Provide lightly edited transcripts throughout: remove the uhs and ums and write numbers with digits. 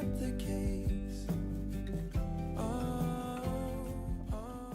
not the case. Oh, oh.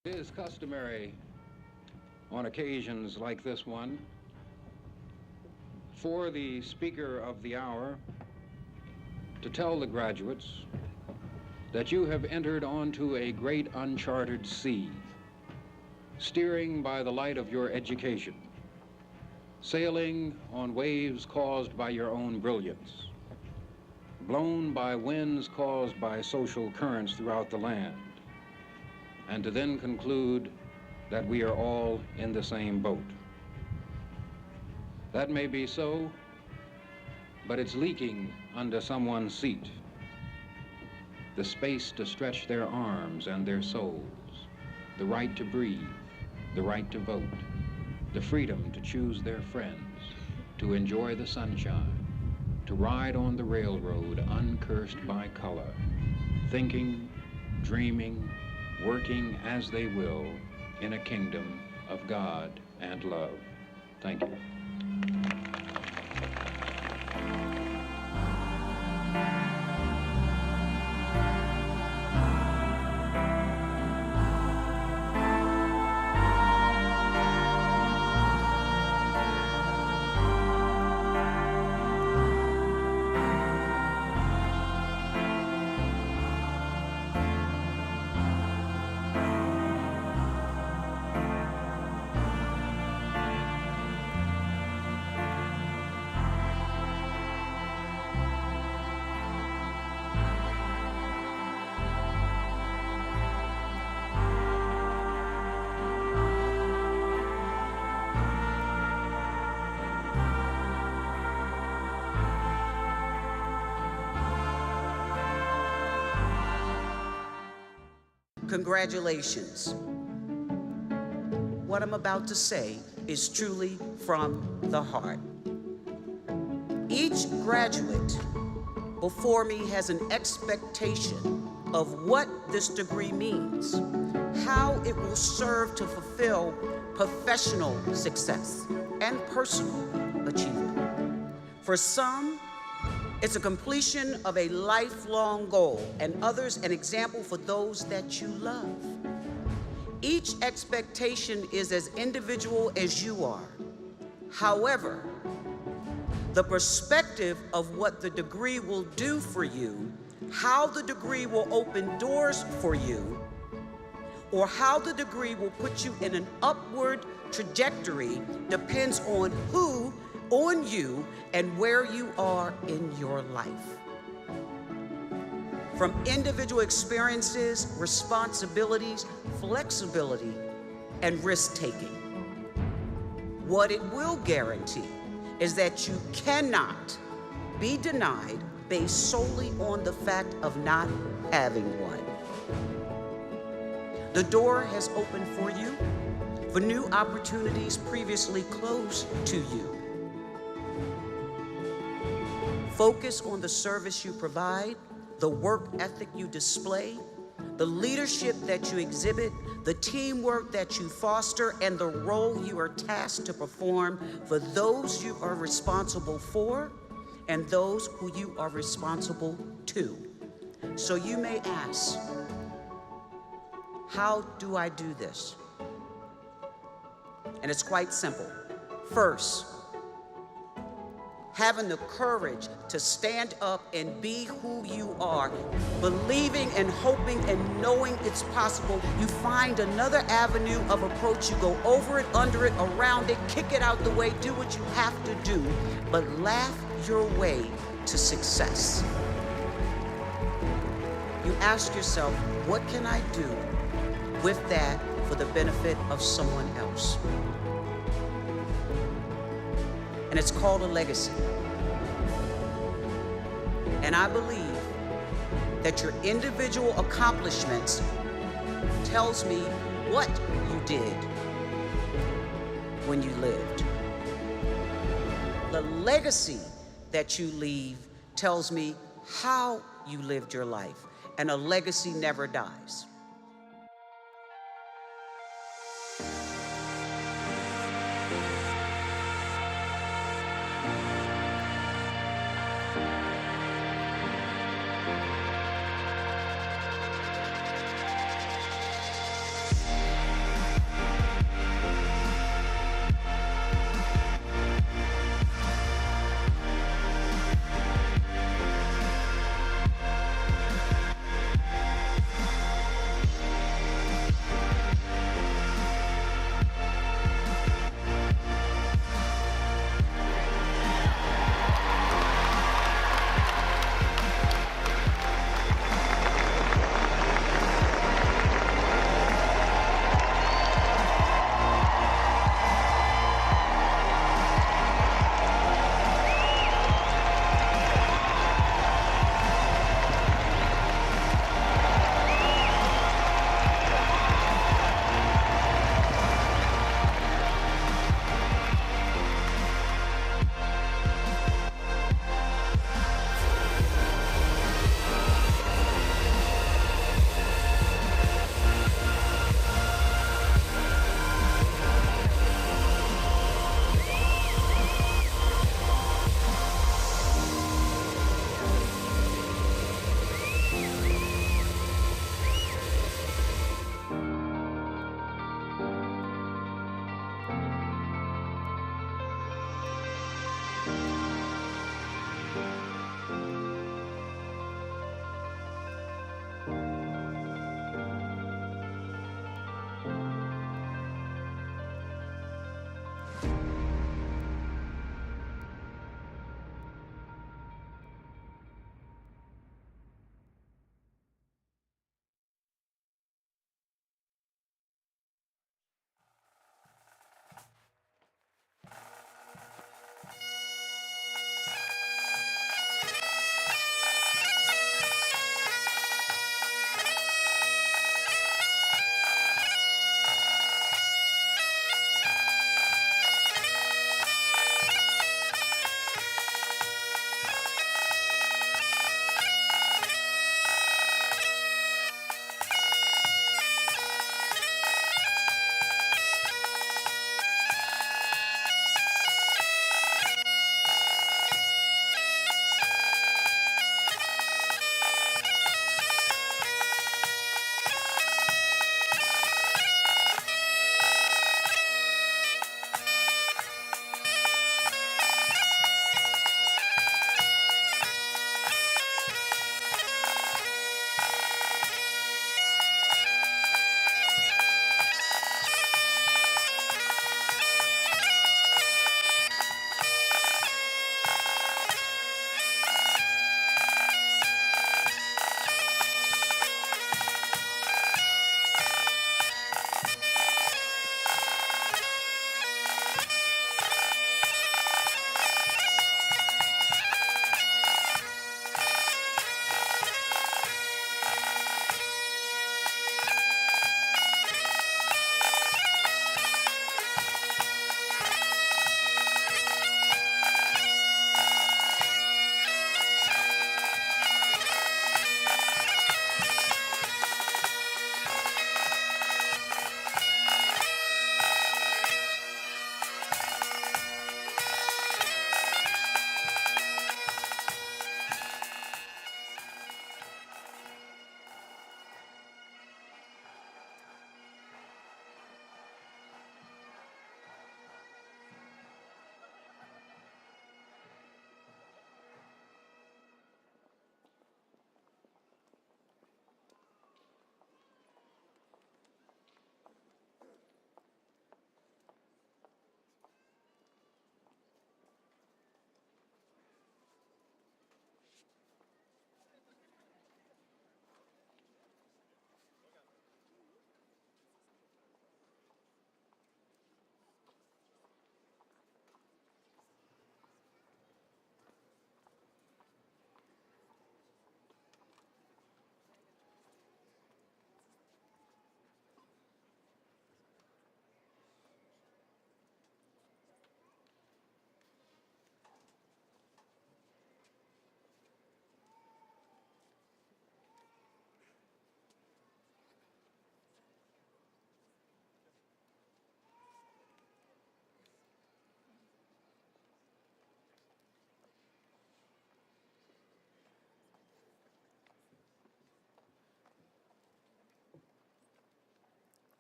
It is customary on occasions like this one for the speaker of the hour to tell the graduates that you have entered onto a great uncharted sea, steering by the light of your education, sailing on waves caused by your own brilliance, blown by winds caused by social currents throughout the land, and to then conclude that we are all in the same boat. That may be so, but it's leaking under someone's seat. The space to stretch their arms and their souls, the right to breathe, the right to vote, the freedom to choose their friends, to enjoy the sunshine, to ride on the railroad uncursed by color, thinking, dreaming, working as they will in a kingdom of God and love. Thank you. Congratulations. What I'm about to say is truly from the heart. Each graduate before me has an expectation of what this degree means, how it will serve to fulfill professional success and personal achievement. For some, it's a completion of a lifelong goal, and others an example for those that you love. Each expectation is as individual as you are. However, the perspective of what the degree will do for you, how the degree will open doors for you, or how the degree will put you in an upward trajectory depends on who, on you, and where you are in your life. From individual experiences, responsibilities, flexibility, and risk-taking. What it will guarantee is that you cannot be denied based solely on the fact of not having one. The door has opened for you for new opportunities previously closed to you. Focus on the service you provide, the work ethic you display, the leadership that you exhibit, the teamwork that you foster, and the role you are tasked to perform for those you are responsible for and those who you are responsible to. So you may ask, how do I do this? And it's quite simple. First, having the courage to stand up and be who you are, believing and hoping and knowing it's possible. You find another avenue of approach. You go over it, under it, around it, kick it out the way, do what you have to do, but laugh your way to success. You ask yourself, what can I do with that for the benefit of someone else? And it's called a legacy. And I believe that your individual accomplishments tells me what you did when you lived. The legacy that you leave tells me how you lived your life, and a legacy never dies.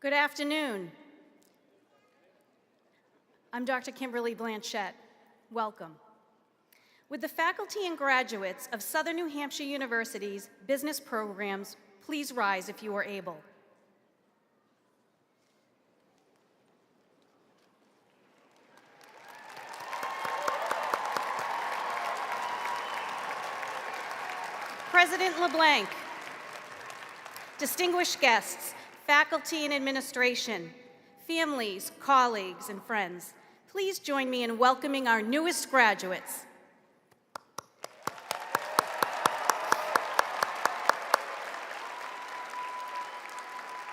Good afternoon. I'm Dr. Kimberly Blanchette. Welcome. Would the faculty and graduates of Southern New Hampshire University's business programs please rise if you are able? President LeBlanc, distinguished guests, faculty and administration, families, colleagues, and friends, please join me in welcoming our newest graduates.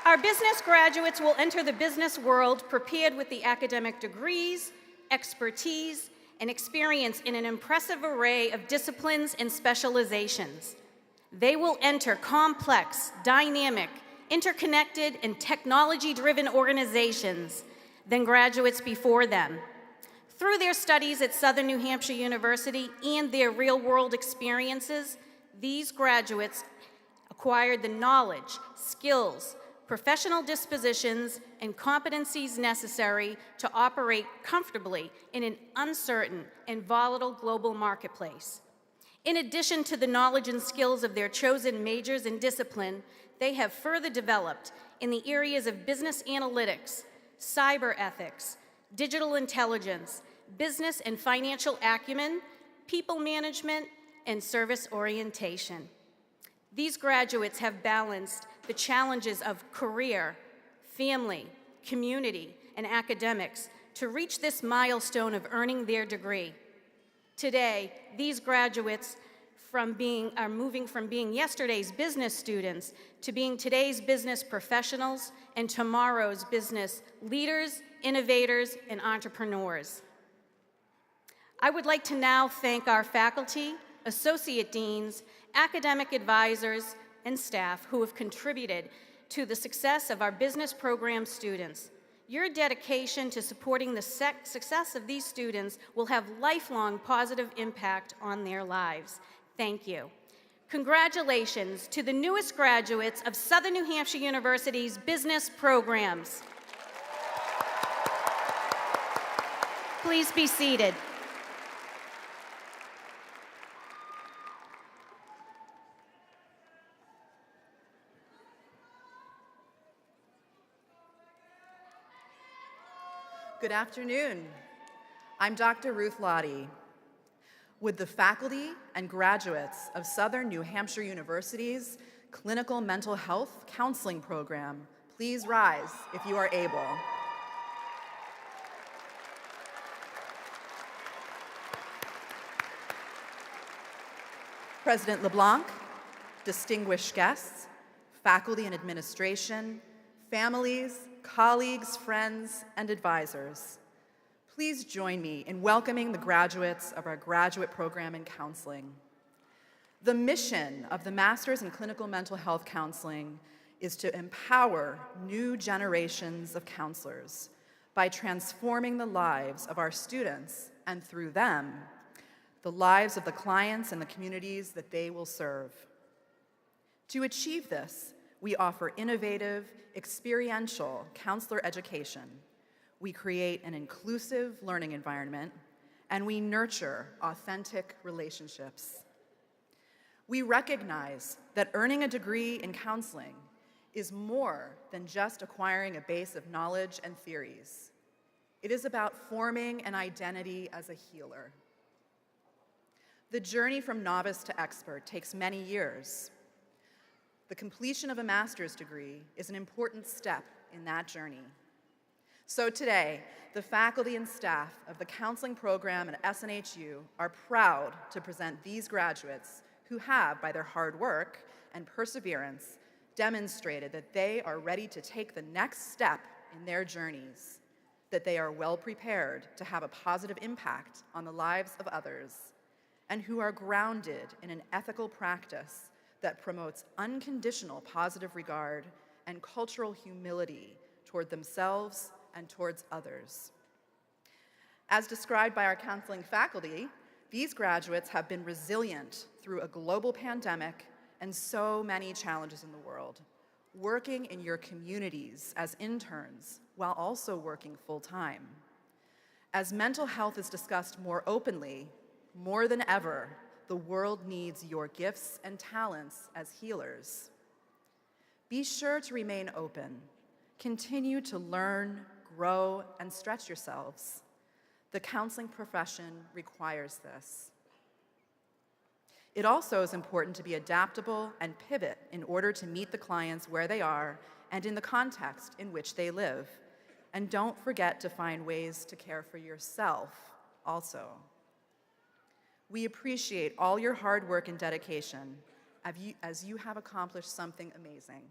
Our business graduates will enter the business world prepared with the academic degrees, expertise, and experience in an impressive array of disciplines and specializations. They will enter complex, dynamic, interconnected, and technology-driven organizations than graduates before them. Through their studies at Southern New Hampshire University and their real-world experiences, these graduates acquired the knowledge, skills, professional dispositions, and competencies necessary to operate comfortably in an uncertain and volatile global marketplace. In addition to the knowledge and skills of their chosen majors and discipline, they have further developed in the areas of business analytics, cyber ethics, digital intelligence, business and financial acumen, people management, and service orientation. These graduates have balanced the challenges of career, family, community, and academics to reach this milestone of earning their degree. Today, these graduates are moving from being yesterday's business students to being today's business professionals and tomorrow's business leaders, innovators, and entrepreneurs. I would like to now thank our faculty, associate deans, academic advisors, and staff who have contributed to the success of our business program students. Your dedication to supporting the success of these students will have lifelong positive impact on their lives. Thank you. Congratulations to the newest graduates of Southern New Hampshire University's business programs. Please be seated. Good afternoon. I'm Dr. Ruth Lottie. Would the faculty and graduates of Southern New Hampshire University's Clinical Mental Health Counseling Program please rise if you are able? President LeBlanc, distinguished guests, faculty and administration, families, colleagues, friends, and advisors, please join me in welcoming the graduates of our graduate program in counseling. The mission of the Masters in Clinical Mental Health Counseling is to empower new generations of counselors by transforming the lives of our students and, through them, the lives of the clients and the communities that they will serve. To achieve this, we offer innovative, experiential counselor education. We create an inclusive learning environment, and we nurture authentic relationships. We recognize that earning a degree in counseling is more than just acquiring a base of knowledge and theories. It is about forming an identity as a healer. The journey from novice to expert takes many years. The completion of a master's degree is an important step in that journey. So today, the faculty and staff of the counseling program at SNHU are proud to present these graduates who have, by their hard work and perseverance, demonstrated that they are ready to take the next step in their journeys, that they are well prepared to have a positive impact on the lives of others, and who are grounded in an ethical practice that promotes unconditional positive regard and cultural humility toward themselves and towards others. As described by our counseling faculty, these graduates have been resilient through a global pandemic and so many challenges in the world, working in your communities as interns while also working full-time. As mental health is discussed more openly, more than ever, the world needs your gifts and talents as healers. Be sure to remain open. Continue to learn, grow, and stretch yourselves. The counseling profession requires this. It also is important to be adaptable and pivot in order to meet the clients where they are and in the context in which they live. And don't forget to find ways to care for yourself also. We appreciate all your hard work and dedication as you have accomplished something amazing.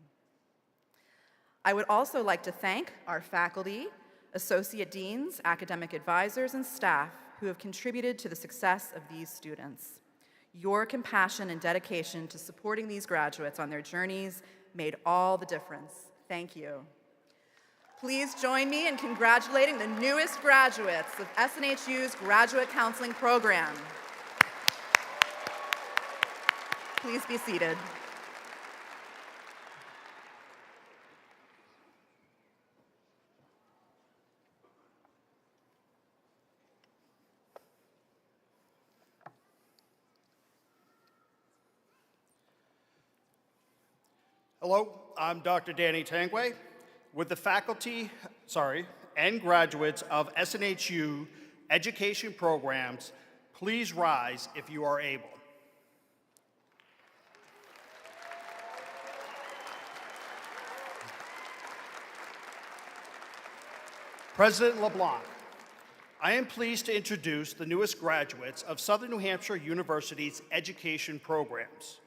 I would also like to thank our faculty, associate deans, academic advisors, and staff who have contributed to the success of these students. Your compassion and dedication to supporting these graduates on their journeys made all the difference. Thank you. Please join me in congratulating the newest graduates of SNHU's Graduate Counseling Program. Please be seated. Hello, I'm Dr. Danny Tangway with the faculty, and graduates of SNHU education programs. Please rise if you are able. President LeBlanc, I am pleased to introduce the newest graduates of Southern New Hampshire University's education programs.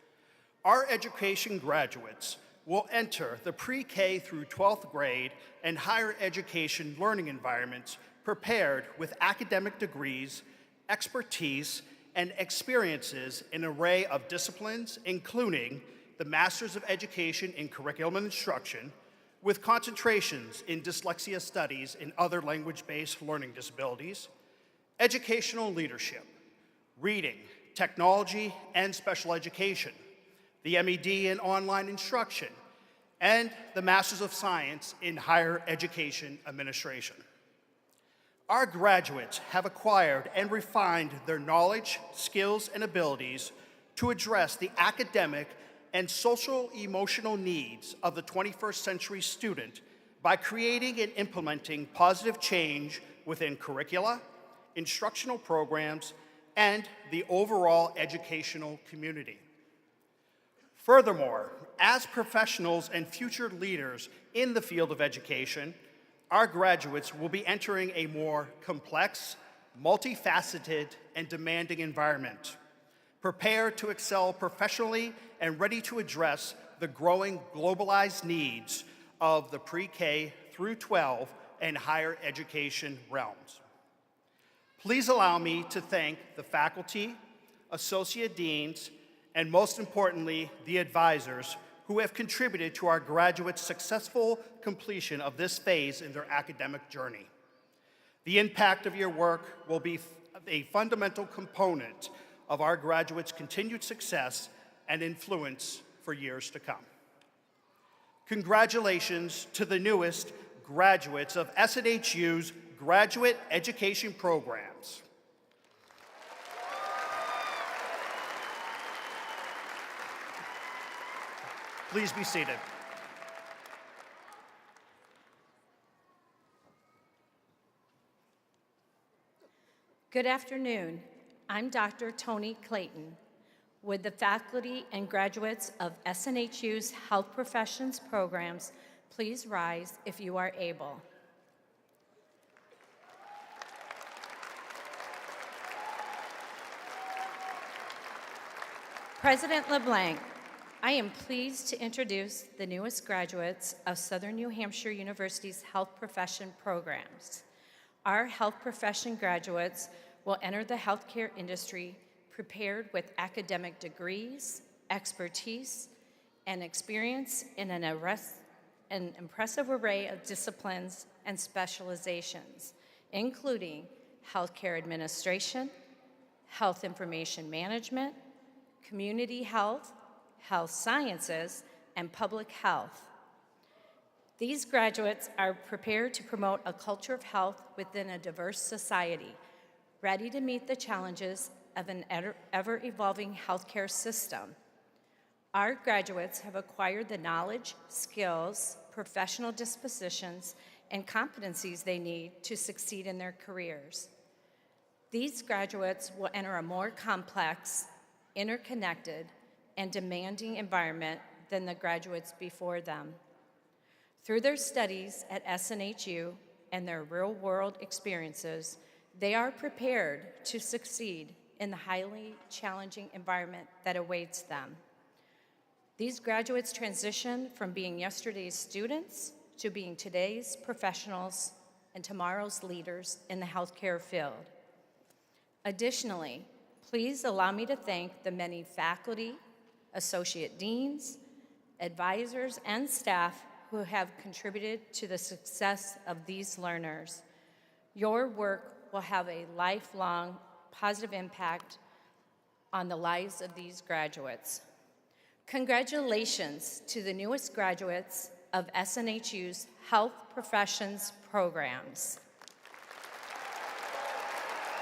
Our education graduates will enter the pre-K through 12th grade and higher education learning environments prepared with academic degrees, expertise, and experiences in an array of disciplines, including the Masters of Education in Curriculum and Instruction, with concentrations in dyslexia studies and other language-based learning disabilities, educational leadership, reading, technology, and special education, the MED in online instruction, and the Masters of Science in Higher Education Administration. Our graduates have acquired and refined their knowledge, skills, and abilities to address the academic and social-emotional needs of the 21st century student by creating and implementing positive change within curricula, instructional programs, and the overall educational community. Furthermore, as professionals and future leaders in the field of education, our graduates will be entering a more complex, multifaceted, and demanding environment, prepared to excel professionally and ready to address the growing globalized needs of the pre-K through 12 and higher education realms. Please allow me to thank the faculty, associate deans, and most importantly, the advisors who have contributed to our graduates' successful completion of this phase in their academic journey. The impact of your work will be a fundamental component of our graduates' continued success and influence for years to come. Congratulations to the newest graduates of SNHU's graduate education programs. Please be seated. Good afternoon. I'm Dr. Toni Clayton. With the faculty and graduates of SNHU's Health Professions programs, please rise if you are able. President LeBlanc, I am pleased to introduce the newest graduates of Southern New Hampshire University's Health Profession programs. Our health profession graduates will enter the healthcare industry prepared with academic degrees, expertise, and experience in an impressive array of disciplines and specializations, including healthcare administration, health information management, community health, health sciences, and public health. These graduates are prepared to promote a culture of health within a diverse society, ready to meet the challenges of an ever-evolving healthcare system. Our graduates have acquired the knowledge, skills, professional dispositions, and competencies they need to succeed in their careers. These graduates will enter a more complex, interconnected, and demanding environment than the graduates before them. Through their studies at SNHU and their real-world experiences, they are prepared to succeed in the highly challenging environment that awaits them. These graduates transition from being yesterday's students to being today's professionals and tomorrow's leaders in the healthcare field. Additionally, please allow me to thank the many faculty, associate deans, advisors, and staff who have contributed to the success of these learners. Your work will have a lifelong positive impact on the lives of these graduates. Congratulations to the newest graduates of SNHU's Health Professions programs.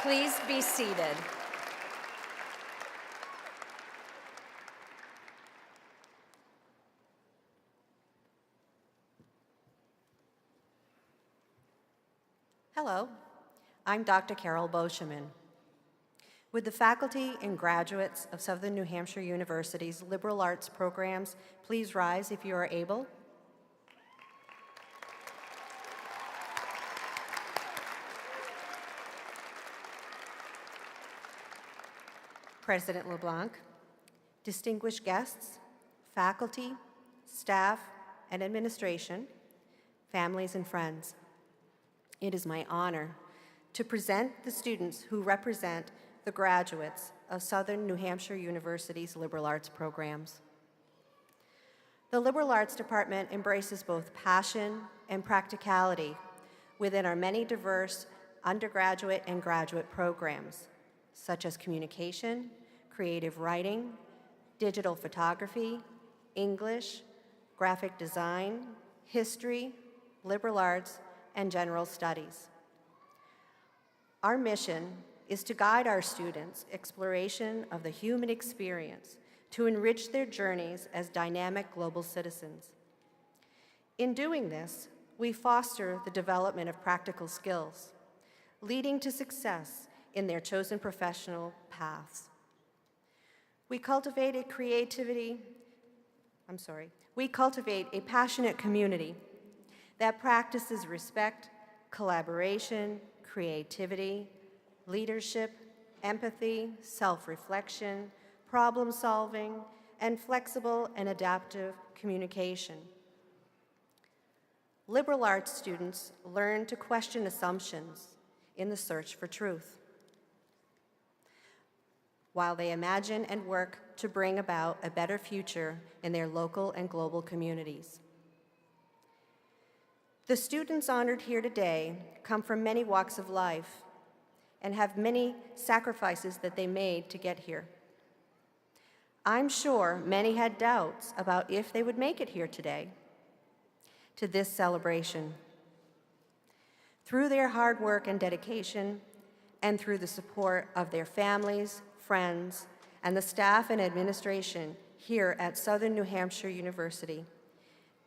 Please be seated. Hello, I'm Dr. Carol Boscheman. Would the faculty and graduates of Southern New Hampshire University's liberal arts programs please rise if you are able? President LeBlanc, distinguished guests, faculty, staff, and administration, families and friends. It is my honor to present the students who represent the graduates of Southern New Hampshire University's liberal arts programs. The liberal arts department embraces both passion and practicality within our many diverse undergraduate and graduate programs, such as communication, creative writing, digital photography, English, graphic design, history, liberal arts, and general studies. Our mission is to guide our students' exploration of the human experience to enrich their journeys as dynamic global citizens. In doing this, we foster the development of practical skills, leading to success in their chosen professional paths. We cultivate a passionate community that practices respect, collaboration, creativity, leadership, empathy, self-reflection, problem-solving, and flexible and adaptive communication. Liberal arts students learn to question assumptions in the search for truth, while they imagine and work to bring about a better future in their local and global communities. The students honored here today come from many walks of life and have many sacrifices that they made to get here. I'm sure many had doubts about if they would make it here today to this celebration. Through their hard work and dedication, and through the support of their families, friends, and the staff and administration here at Southern New Hampshire University,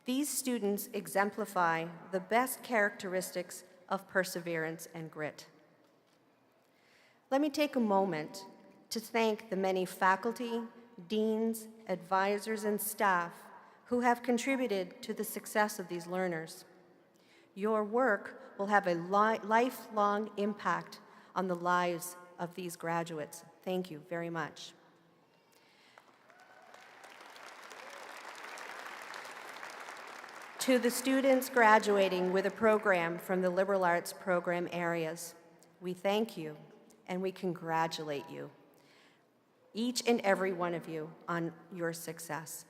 these students exemplify the best characteristics of perseverance and grit. Let me take a moment to thank the many faculty, deans, advisors, and staff who have contributed to the success of these learners. Your work will have a lifelong impact on the lives of these graduates. Thank you very much. To the students graduating with a program from the liberal arts program areas, we thank you and we congratulate you, each and every one of you, on your success.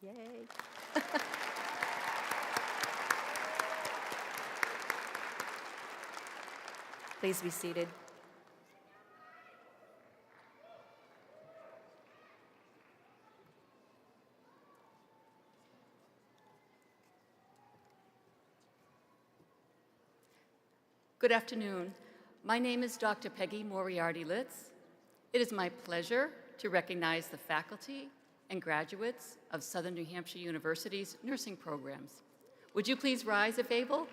Yay. Please be seated. Good afternoon. My name is Dr. Peggy Moriarty-Litz. It is my pleasure to recognize the faculty and graduates of Southern New Hampshire University's nursing programs. Would you please rise if able?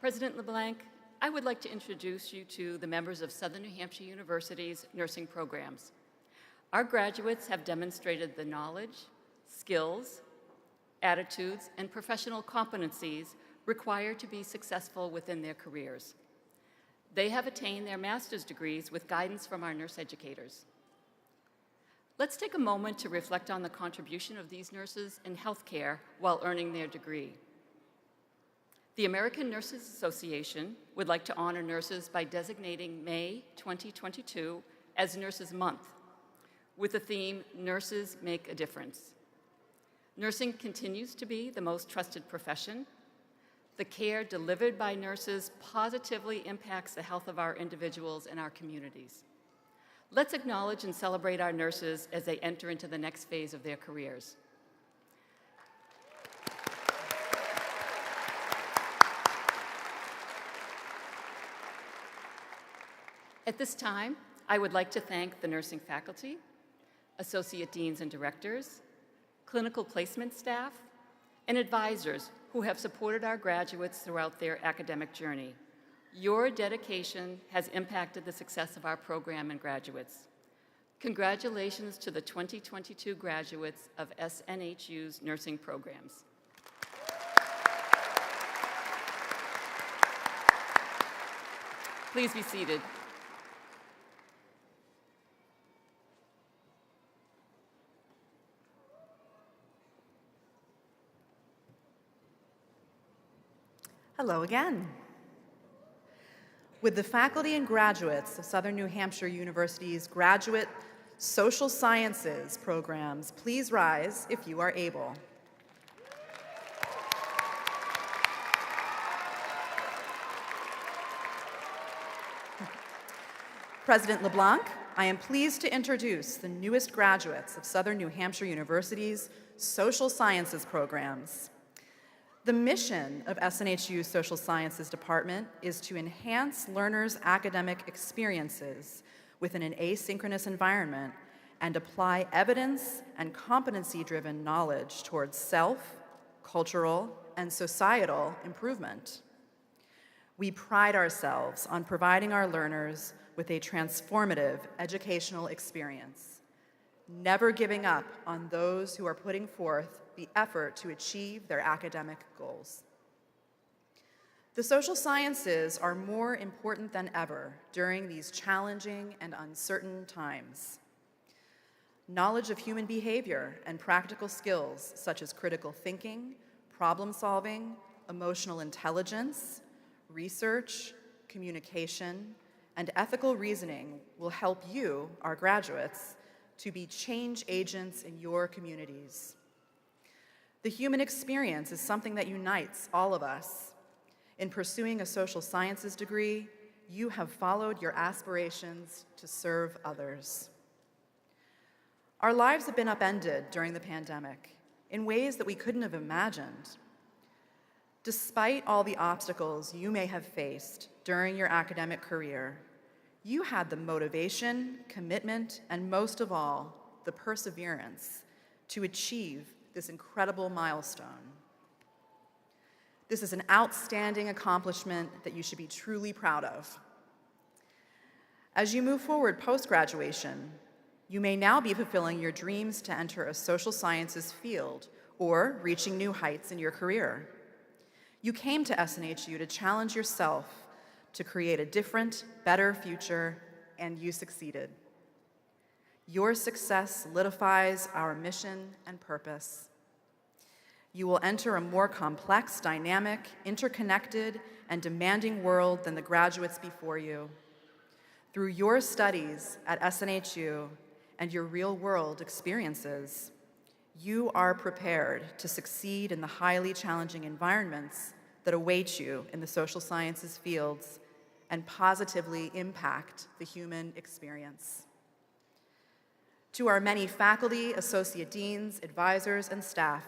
President LeBlanc, I would like to introduce you to the members of Southern New Hampshire University's nursing programs. Our graduates have demonstrated the knowledge, skills, attitudes, and professional competencies required to be successful within their careers. They have attained their master's degrees with guidance from our nurse educators. Let's take a moment to reflect on the contribution of these nurses in healthcare while earning their degree. The American Nurses Association would like to honor nurses by designating May 2022 as Nurses Month, with the theme, Nurses Make a Difference. Nursing continues to be the most trusted profession. The care delivered by nurses positively impacts the health of our individuals and our communities. Let's acknowledge and celebrate our nurses as they enter into the next phase of their careers. At this time, I would like to thank the nursing faculty, associate deans and directors, clinical placement staff, and advisors who have supported our graduates throughout their academic journey. Your dedication has impacted the success of our program and graduates. Congratulations to the 2022 graduates of SNHU's nursing programs. Please be seated. Hello again. With the faculty and graduates of Southern New Hampshire University's graduate social sciences programs, please rise if you are able. President LeBlanc, I am pleased to introduce the newest graduates of Southern New Hampshire University's social sciences programs. The mission of SNHU's Social Sciences Department is to enhance learners' academic experiences within an asynchronous environment and apply evidence and competency-driven knowledge towards self, cultural, and societal improvement. We pride ourselves on providing our learners with a transformative educational experience, never giving up on those who are putting forth the effort to achieve their academic goals. The social sciences are more important than ever during these challenging and uncertain times. Knowledge of human behavior and practical skills such as critical thinking, problem solving, emotional intelligence, research, communication, and ethical reasoning will help you, our graduates, to be change agents in your communities. The human experience is something that unites all of us. In pursuing a social sciences degree, you have followed your aspirations to serve others. Our lives have been upended during the pandemic in ways that we couldn't have imagined. Despite all the obstacles you may have faced during your academic career, you had the motivation, commitment, and most of all, the perseverance to achieve this incredible milestone. This is an outstanding accomplishment that you should be truly proud of. As you move forward post-graduation, you may now be fulfilling your dreams to enter a social sciences field or reaching new heights in your career. You came to SNHU to challenge yourself to create a different, better future, and you succeeded. Your success solidifies our mission and purpose. You will enter a more complex, dynamic, interconnected, and demanding world than the graduates before you. Through your studies at SNHU and your real-world experiences, you are prepared to succeed in the highly challenging environments that await you in the social sciences fields and positively impact the human experience. To our many faculty, associate deans, advisors, and staff,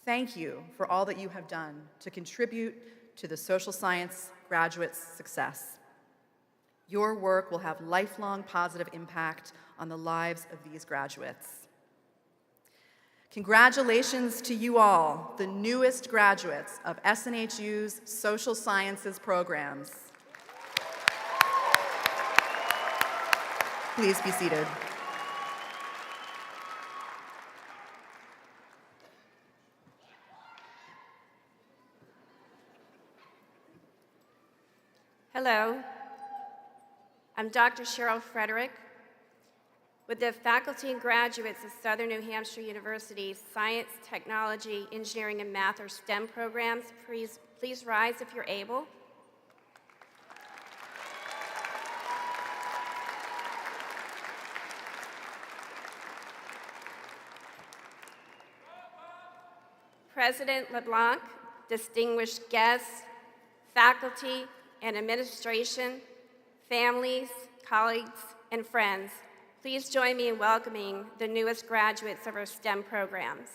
thank you for all that you have done to contribute to the social science graduates' success. Your work will have lifelong positive impact on the lives of these graduates. Congratulations to you all, the newest graduates of SNHU's social sciences programs. Please be seated. Hello, I'm Dr. Cheryl Frederick. With the faculty and graduates of Southern New Hampshire University's Science, Technology, Engineering, and Math, or STEM programs, please rise if you're able. President LeBlanc, distinguished guests, faculty and administration, families, colleagues, and friends, please join me in welcoming the newest graduates of our STEM programs.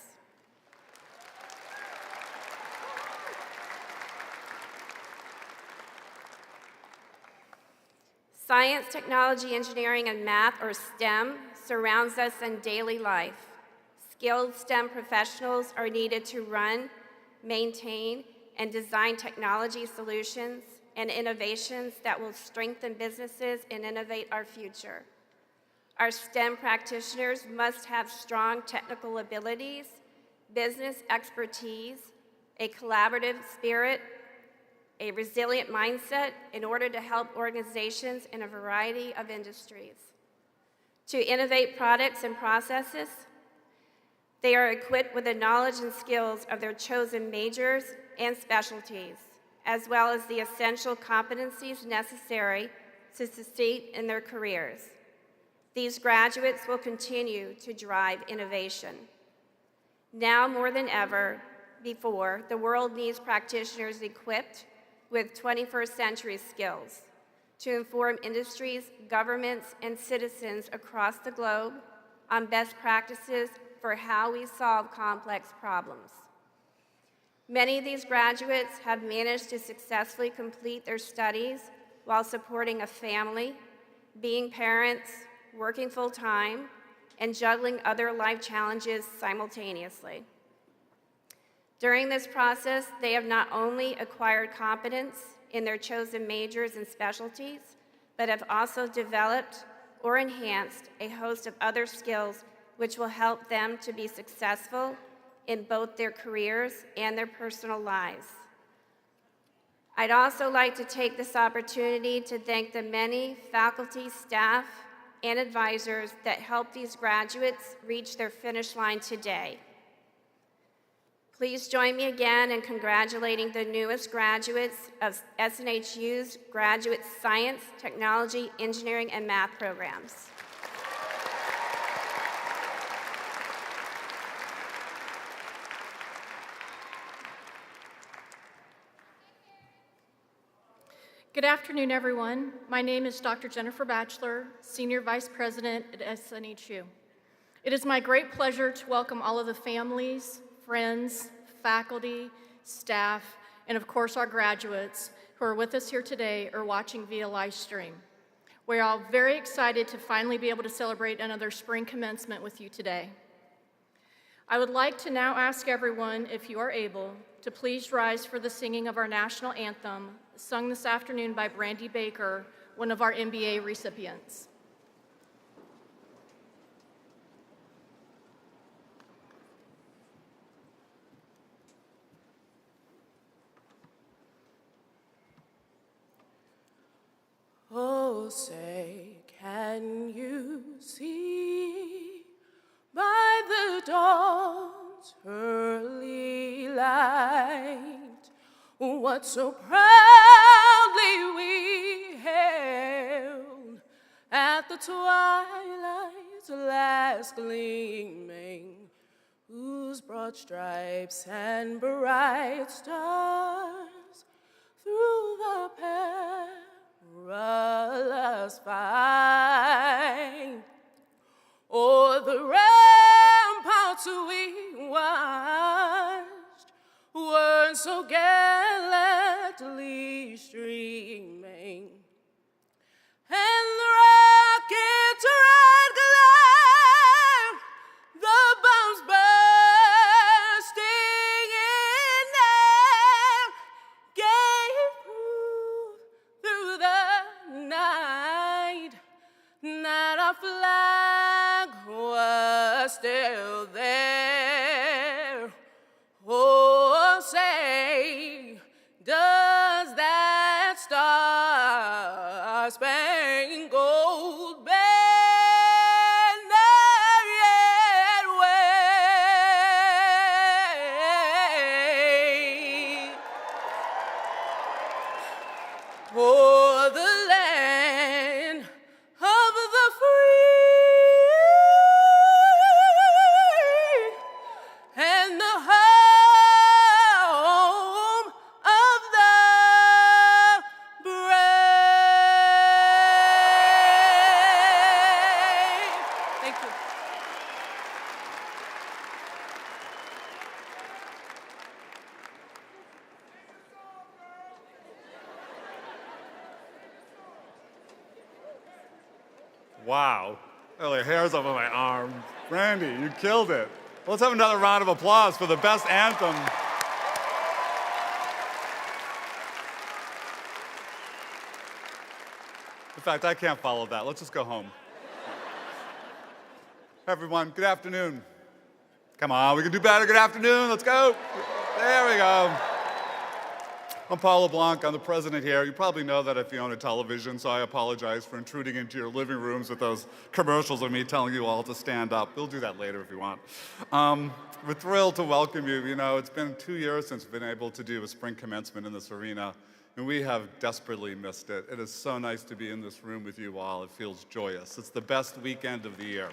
Science, technology, engineering, and math, or STEM, surrounds us in daily life. Skilled STEM professionals are needed to run, maintain, and design technology solutions and innovations that will strengthen businesses and innovate our future. Our STEM practitioners must have strong technical abilities, business expertise, a collaborative spirit, a resilient mindset in order to help organizations in a variety of industries. To innovate products and processes, they are equipped with the knowledge and skills of their chosen majors and specialties, as well as the essential competencies necessary to succeed in their careers. These graduates will continue to drive innovation. Now more than ever before, the world needs practitioners equipped with 21st century skills to inform industries, governments, and citizens across the globe on best practices for how we solve complex problems. Many of these graduates have managed to successfully complete their studies while supporting a family, being parents, working full-time, and juggling other life challenges simultaneously. During this process, they have not only acquired competence in their chosen majors and specialties, but have also developed or enhanced a host of other skills which will help them to be successful in both their careers and their personal lives. I'd also like to take this opportunity to thank the many faculty, staff, and advisors that helped these graduates reach their finish line today. Please join me again in congratulating the newest graduates of SNHU's Graduate Science, Technology, Engineering, and Math programs. Good afternoon, everyone. My name is Dr. Jennifer Batchelor, Senior Vice President at SNHU. It is my great pleasure to welcome all of the families, friends, faculty, staff, and of course our graduates who are with us here today or watching via live stream. We're all very excited to finally be able to celebrate another spring commencement with you today. I would like to now ask everyone, if you are able, to please rise for the singing of our national anthem, sung this afternoon by Brandi Baker, one of our MBA recipients. Oh, say, can you see by the dawn's early light what so proudly we hailed at the twilight's last gleaming, whose broad stripes and bright stars through the perilous fight o'er the ramparts we watched, were so gallantly streaming, and the rocket's red glare, the bombs bursting in air, gave proof through the night that our flag was still there. Oh, say, does that star-spangled banner yet wave o'er the land of the free and the home of the brave? Thank you. Wow. Oh, the hair's up on my arm. Brandi, you killed it. Let's have another round of applause for the best anthem. In fact, I can't follow that. Let's just go home. Everyone, good afternoon. Come on, we can do better. Good afternoon. Let's go. There we go. I'm Paul LeBlanc. I'm the president here. You probably know that if you own a television, so I apologize for intruding into your living rooms with those commercials of me telling you all to stand up. We'll do that later if you want. We're thrilled to welcome you. You know, it's been 2 years since we've been able to do a spring commencement in this arena, and we have desperately missed it. It is so nice to be in this room with you all. It feels joyous. It's the best weekend of the year.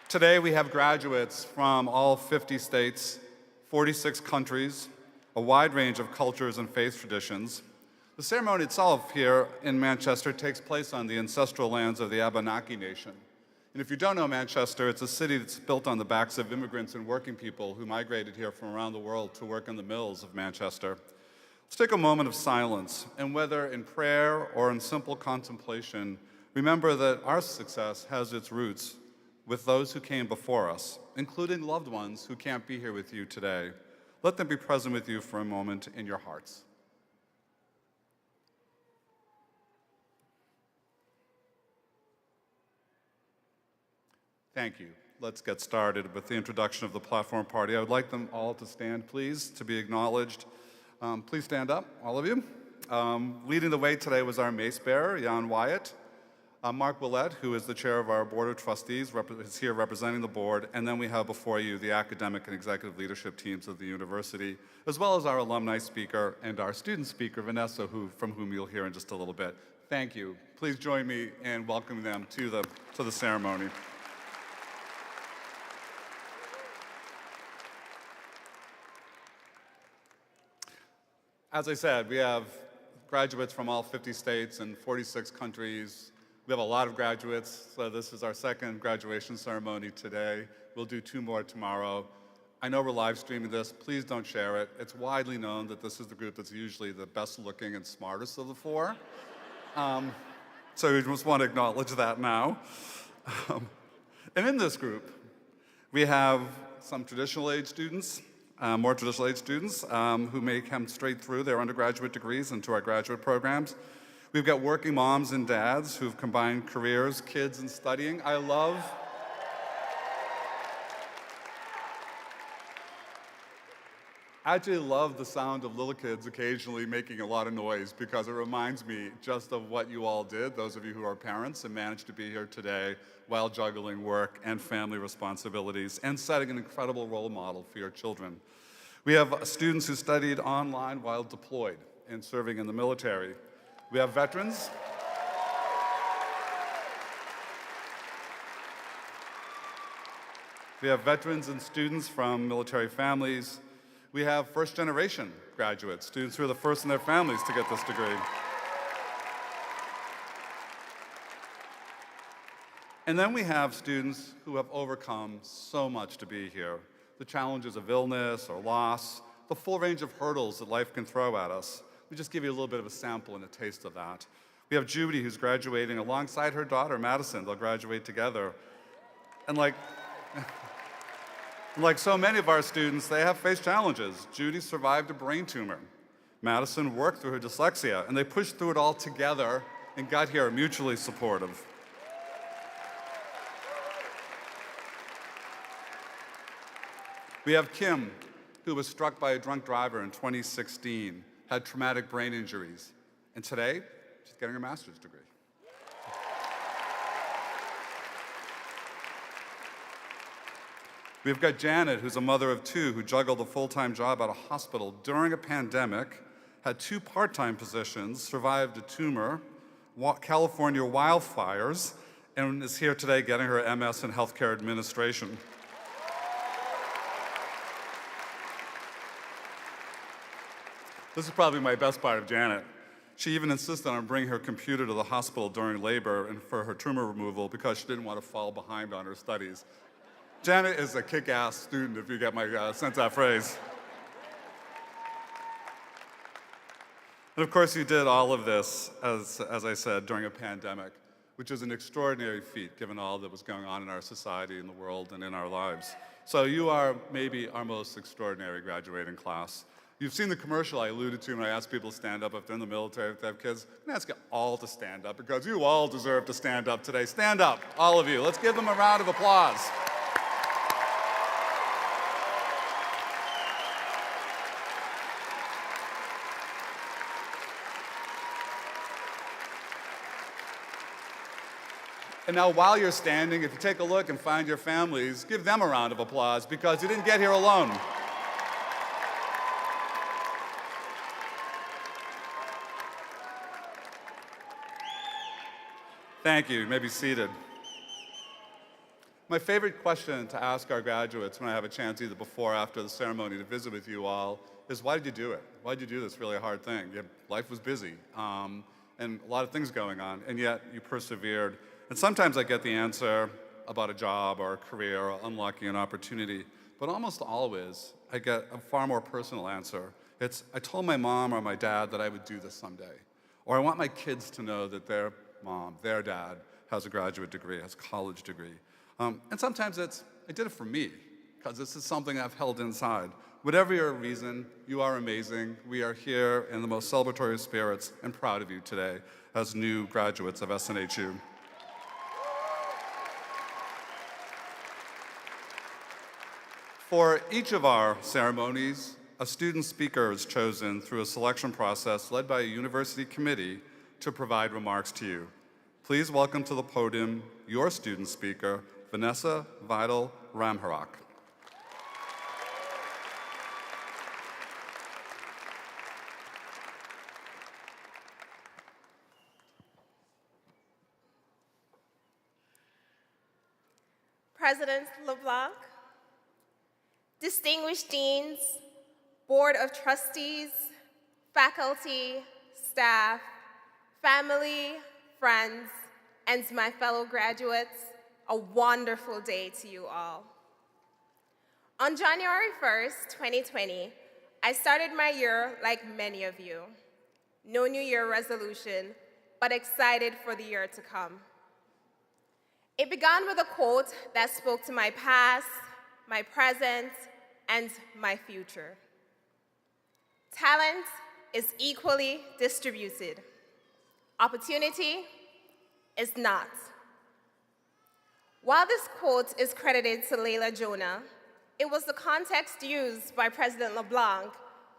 Today we have graduates from all 50 states, 46 countries, a wide range of cultures and faith traditions. The ceremony itself here in Manchester takes place on the ancestral lands of the Abenaki Nation. And if you don't know Manchester, it's a city that's built on the backs of immigrants and working people who migrated here from around the world to work in the mills of Manchester. Let's take a moment of silence, and whether in prayer or in simple contemplation, remember that our success has its roots with those who came before us, including loved ones who can't be here with you today. Let them be present with you for a moment in your hearts. Thank you. Let's get started with the introduction of the platform party. I would like them all to stand, please, to be acknowledged. Please stand up, all of you. Leading the way today was our mace bearer, Jan Wyatt. Mark Willett, who is the chair of our Board of Trustees, is here representing the board, and then we have before you the academic and executive leadership teams of the university, as well as our alumni speaker and our student speaker, Vanessa, from whom you'll hear in just a little bit. Thank you. Please join me in welcoming them to the ceremony. As I said, we have graduates from all 50 states and 46 countries. We have a lot of graduates, so this is our second graduation ceremony today. We'll do 2 more tomorrow. I know we're live streaming this. Please don't share it. It's widely known that this is the group that's usually the best looking and smartest of the 4. So we just want to acknowledge that now. And in this group, we have some traditional age students, more traditional age students who may come straight through their undergraduate degrees into our graduate programs. We've got working moms and dads who've combined careers, kids, and studying. I actually love the sound of little kids occasionally making a lot of noise because it reminds me just of what you all did, those of you who are parents and managed to be here today while juggling work and family responsibilities and setting an incredible role model for your children. We have students who studied online while deployed and serving in the military. We have veterans. We have veterans and students from military families. We have first-generation graduates, students who are the first in their families to get this degree. And then we have students who have overcome so much to be here. The challenges of illness or loss, the full range of hurdles that life can throw at us. We just give you a little bit of a sample and a taste of that. We have Judy, who's graduating alongside her daughter, Madison. They'll graduate together. And like so many of our students, they have faced challenges. Judy survived a brain tumor. Madison worked through her dyslexia, and they pushed through it all together and got here mutually supportive. We have Kim, who was struck by a drunk driver in 2016, had traumatic brain injuries, and today, she's getting her master's degree. We've got Janet, who's a mother of two, who juggled a full-time job at a hospital during a pandemic, had 2 part-time positions, survived a tumor, California wildfires, and is here today getting her MS in healthcare administration. This is probably my best part of Janet. She even insisted on bringing her computer to the hospital during labor and for her tumor removal because she didn't want to fall behind on her studies. Janet is a kick-ass student, if you get my sense of that phrase. And of course, you did all of this, as I said, during a pandemic, which is an extraordinary feat given all that was going on in our society, in the world, and in our lives. So you are maybe our most extraordinary graduating class. You've seen the commercial I alluded to when I asked people to stand up if they're in the military, if they have kids. I'm gonna ask you all to stand up because you all deserve to stand up today. Stand up, all of you. Let's give them a round of applause. And now while you're standing, if you take a look and find your families, give them a round of applause because you didn't get here alone. Thank you. You may be seated. My favorite question to ask our graduates when I have a chance either before or after the ceremony to visit with you all is, why did you do it? Why did you do this really hard thing? Life was busy and a lot of things going on, and yet you persevered. And sometimes I get the answer about a job or a career or unlocking an opportunity, but almost always I get a far more personal answer. It's, I told my mom or my dad that I would do this someday. Or I want my kids to know that their mom, their dad, has a graduate degree, has a college degree. And sometimes it's, I did it for me, because this is something I've held inside. Whatever your reason, you are amazing. We are here in the most celebratory spirits and proud of you today as new graduates of SNHU. For each of our ceremonies, a student speaker is chosen through a selection process led by a university committee to provide remarks to you. Please welcome to the podium your student speaker, Vanessa Vidal-Ramharrack. President LeBlanc, distinguished deans, board of trustees, faculty, staff, family, friends, and my fellow graduates, a wonderful day to you all. On January 1st, 2020, I started my year like many of you. No New Year resolution, but excited for the year to come. It began with a quote that spoke to my past, my present, and my future. Talent is equally distributed. Opportunity is not. While this quote is credited to Layla Jonah, it was the context used by President LeBlanc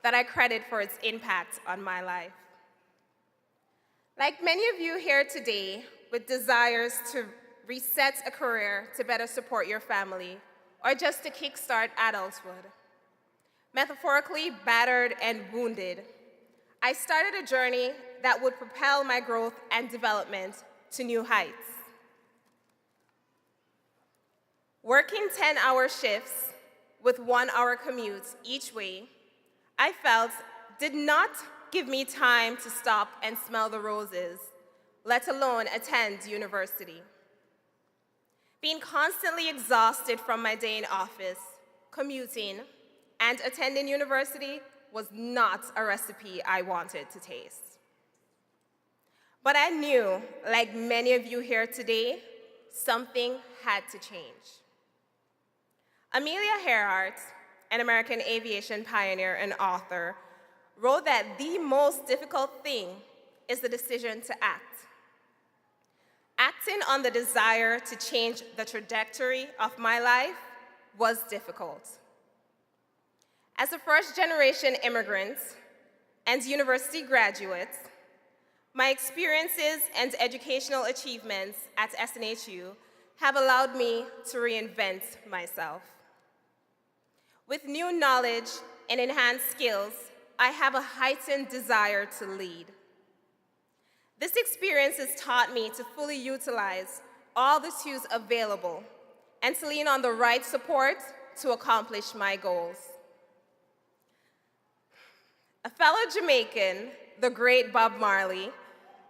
that I credit for its impact on my life. Like many of you here today with desires to reset a career to better support your family, or just to kickstart adulthood, metaphorically battered and wounded, I started a journey that would propel my growth and development to new heights. Working 10-hour shifts with 1-hour commutes each way, I felt did not give me time to stop and smell the roses, let alone attend university. Being constantly exhausted from my day in office, commuting, and attending university was not a recipe I wanted to taste. But I knew, like many of you here today, something had to change. Amelia Earhart, an American aviation pioneer and author, wrote that the most difficult thing is the decision to act. Acting on the desire to change the trajectory of my life was difficult. As a first-generation immigrant and university graduate, my experiences and educational achievements at SNHU have allowed me to reinvent myself. With new knowledge and enhanced skills, I have a heightened desire to lead. This experience has taught me to fully utilize all the tools available and to lean on the right support to accomplish my goals. A fellow Jamaican, the great Bob Marley,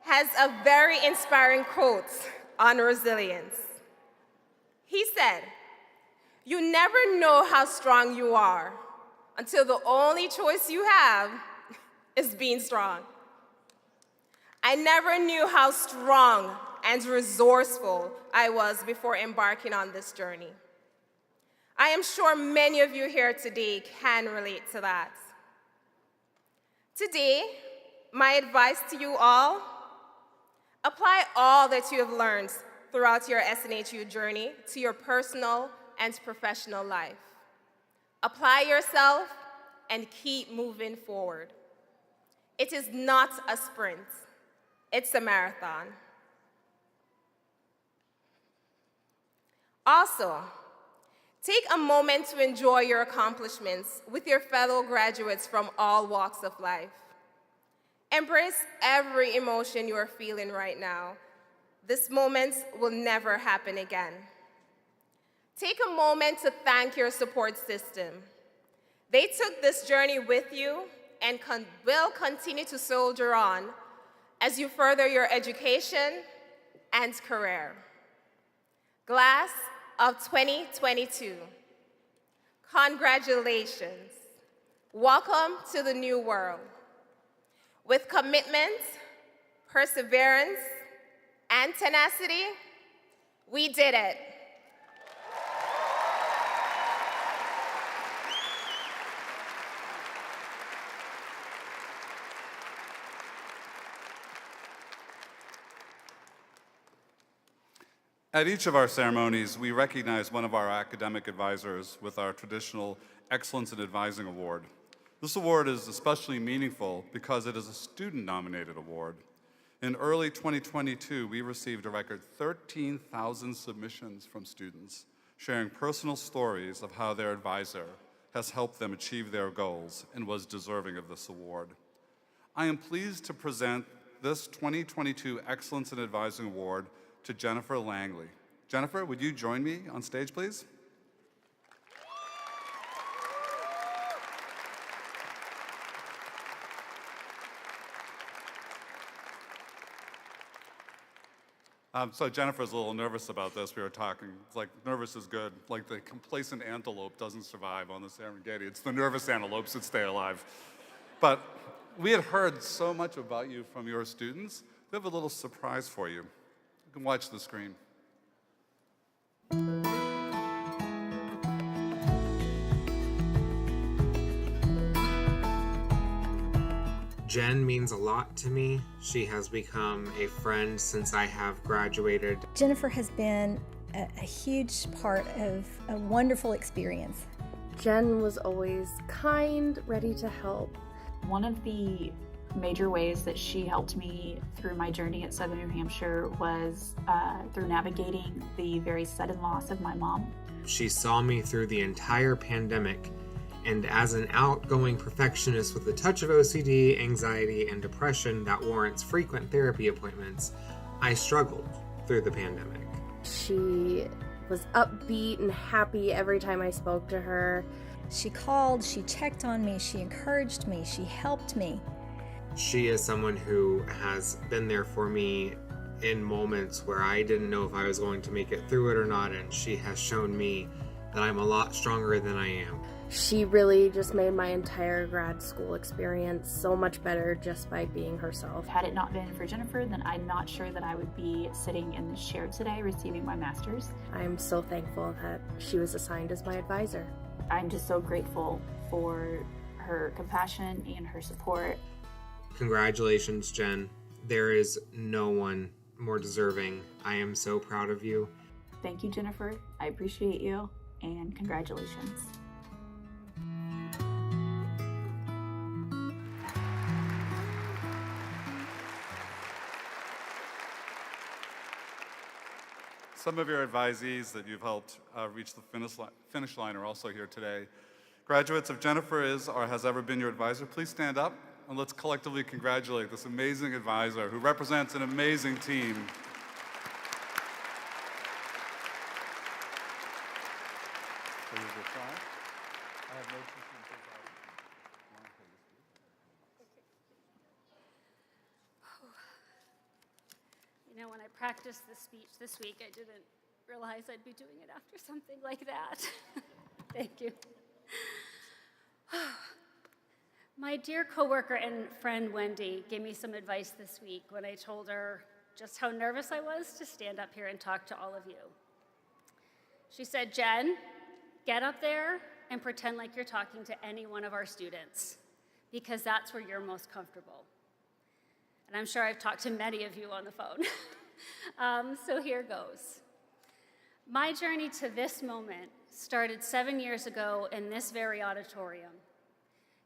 has a very inspiring quote on resilience. He said, "You never know how strong you are until the only choice you have is being strong." I never knew how strong and resourceful I was before embarking on this journey. I am sure many of you here today can relate to that. Today, my advice to you all, apply all that you have learned throughout your SNHU journey to your personal and professional life. Apply yourself and keep moving forward. It is not a sprint. It's a marathon. Also, take a moment to enjoy your accomplishments with your fellow graduates from all walks of life. Embrace every emotion you are feeling right now. This moment will never happen again. Take a moment to thank your support system. They took this journey with you and will continue to soldier on as you further your education and career. Class of 2022, congratulations. Welcome to the new world. With commitment, perseverance, and tenacity, we did it. At each of our ceremonies, we recognize one of our academic advisors with our traditional Excellence in Advising Award. This award is especially meaningful because it is a student-nominated award. In early 2022, we received a record 13,000 submissions from students, sharing personal stories of how their advisor has helped them achieve their goals and was deserving of this award. I am pleased to present this 2022 Excellence in Advising Award to Jennifer Langley. Jennifer, would you join me on stage, please? So Jennifer's a little nervous about this. We were talking. It's like nervous is good. Like the complacent antelope doesn't survive on the Serengeti. It's the nervous antelopes that stay alive. But we had heard so much about you from your students. We have a little surprise for you. You can watch the screen. Jen means a lot to me. She has become a friend since I have graduated. Jennifer has been a huge part of a wonderful experience. Jen was always kind, ready to help. One of the major ways that she helped me through my journey at Southern New Hampshire was through navigating the very sudden loss of my mom. She saw me through the entire pandemic, and as an outgoing perfectionist with a touch of OCD, anxiety, and depression that warrants frequent therapy appointments, I struggled through the pandemic. She was upbeat and happy every time I spoke to her. She called, she checked on me, she encouraged me, she helped me. She is someone who has been there for me in moments where I didn't know if I was going to make it through it or not, and she has shown me that I'm a lot stronger than I am. She really just made my entire grad school experience so much better just by being herself. Had it not been for Jennifer, then I'm not sure that I would be sitting in this chair today receiving my master's. I'm so thankful that she was assigned as my advisor. I'm just so grateful for her compassion and her support. Congratulations, Jen. There is no one more deserving. I am so proud of you. Thank you, Jennifer. I appreciate you, and congratulations. Some of your advisees that you've helped reach the finish line are also here today. Graduates, if Jennifer is or has ever been your advisor, please stand up and let's collectively congratulate this amazing advisor who represents an amazing team. You know, when I practiced the speech this week, I didn't realize I'd be doing it after something like that. Thank you. My dear coworker and friend Wendy gave me some advice this week when I told her just how nervous I was to stand up here and talk to all of you. She said, "Jen, get up there and pretend like you're talking to any one of our students, because that's where you're most comfortable." And I'm sure I've talked to many of you on the phone. So here goes. My journey to this moment started 7 years ago in this very auditorium.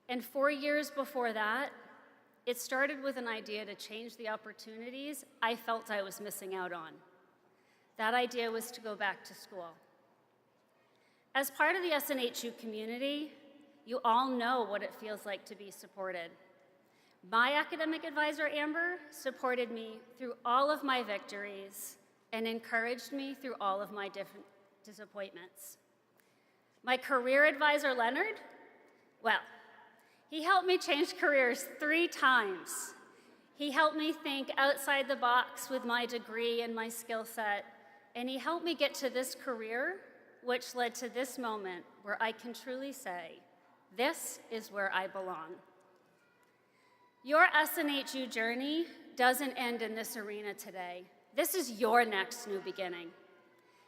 And 4 years before that, it started with an idea to change the opportunities I felt I was missing out on. That idea was to go back to school. As part of the SNHU community, you all know what it feels like to be supported. My academic advisor, Amber, supported me through all of my victories and encouraged me through all of my disappointments. My career advisor, Leonard, well, he helped me change careers 3 times. He helped me think outside the box with my degree and my skill set, and he helped me get to this career, which led to this moment where I can truly say, this is where I belong. Your SNHU journey doesn't end in this arena today. This is your next new beginning.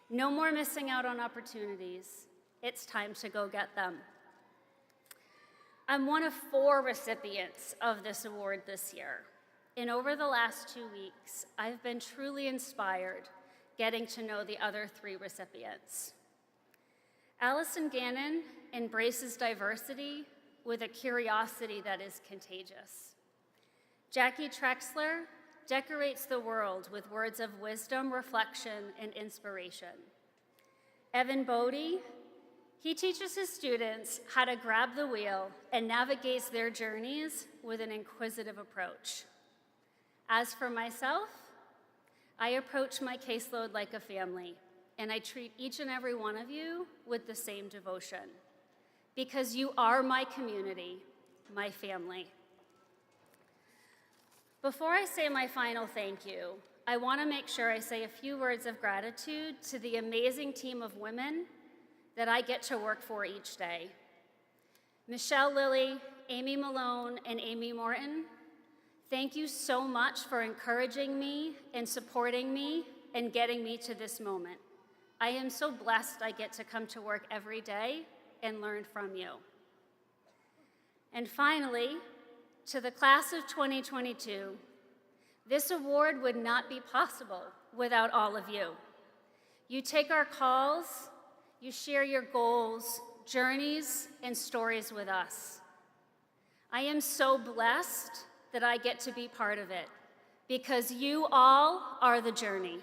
No more missing out on opportunities. It's time to go get them. I'm one of 4 recipients of this award this year. And over the last 2 weeks, I've been truly inspired getting to know the other 3 recipients. Alison Gannon embraces diversity with a curiosity that is contagious. Jackie Trexler decorates the world with words of wisdom, reflection, and inspiration. Evan Bodie, he teaches his students how to grab the wheel and navigates their journeys with an inquisitive approach. As for myself, I approach my caseload like a family, and I treat each and every one of you with the same devotion, because you are my community, my family. Before I say my final thank you, I want to make sure I say a few words of gratitude to the amazing team of women that I get to work for each day. Michelle Lilly, Amy Malone, and Amy Morton, thank you so much for encouraging me and supporting me and getting me to this moment. I am so blessed I get to come to work every day and learn from you. And finally, to the class of 2022, this award would not be possible without all of you. You take our calls, you share your goals, journeys, and stories with us. I am so blessed that I get to be part of it, because you all are the journey.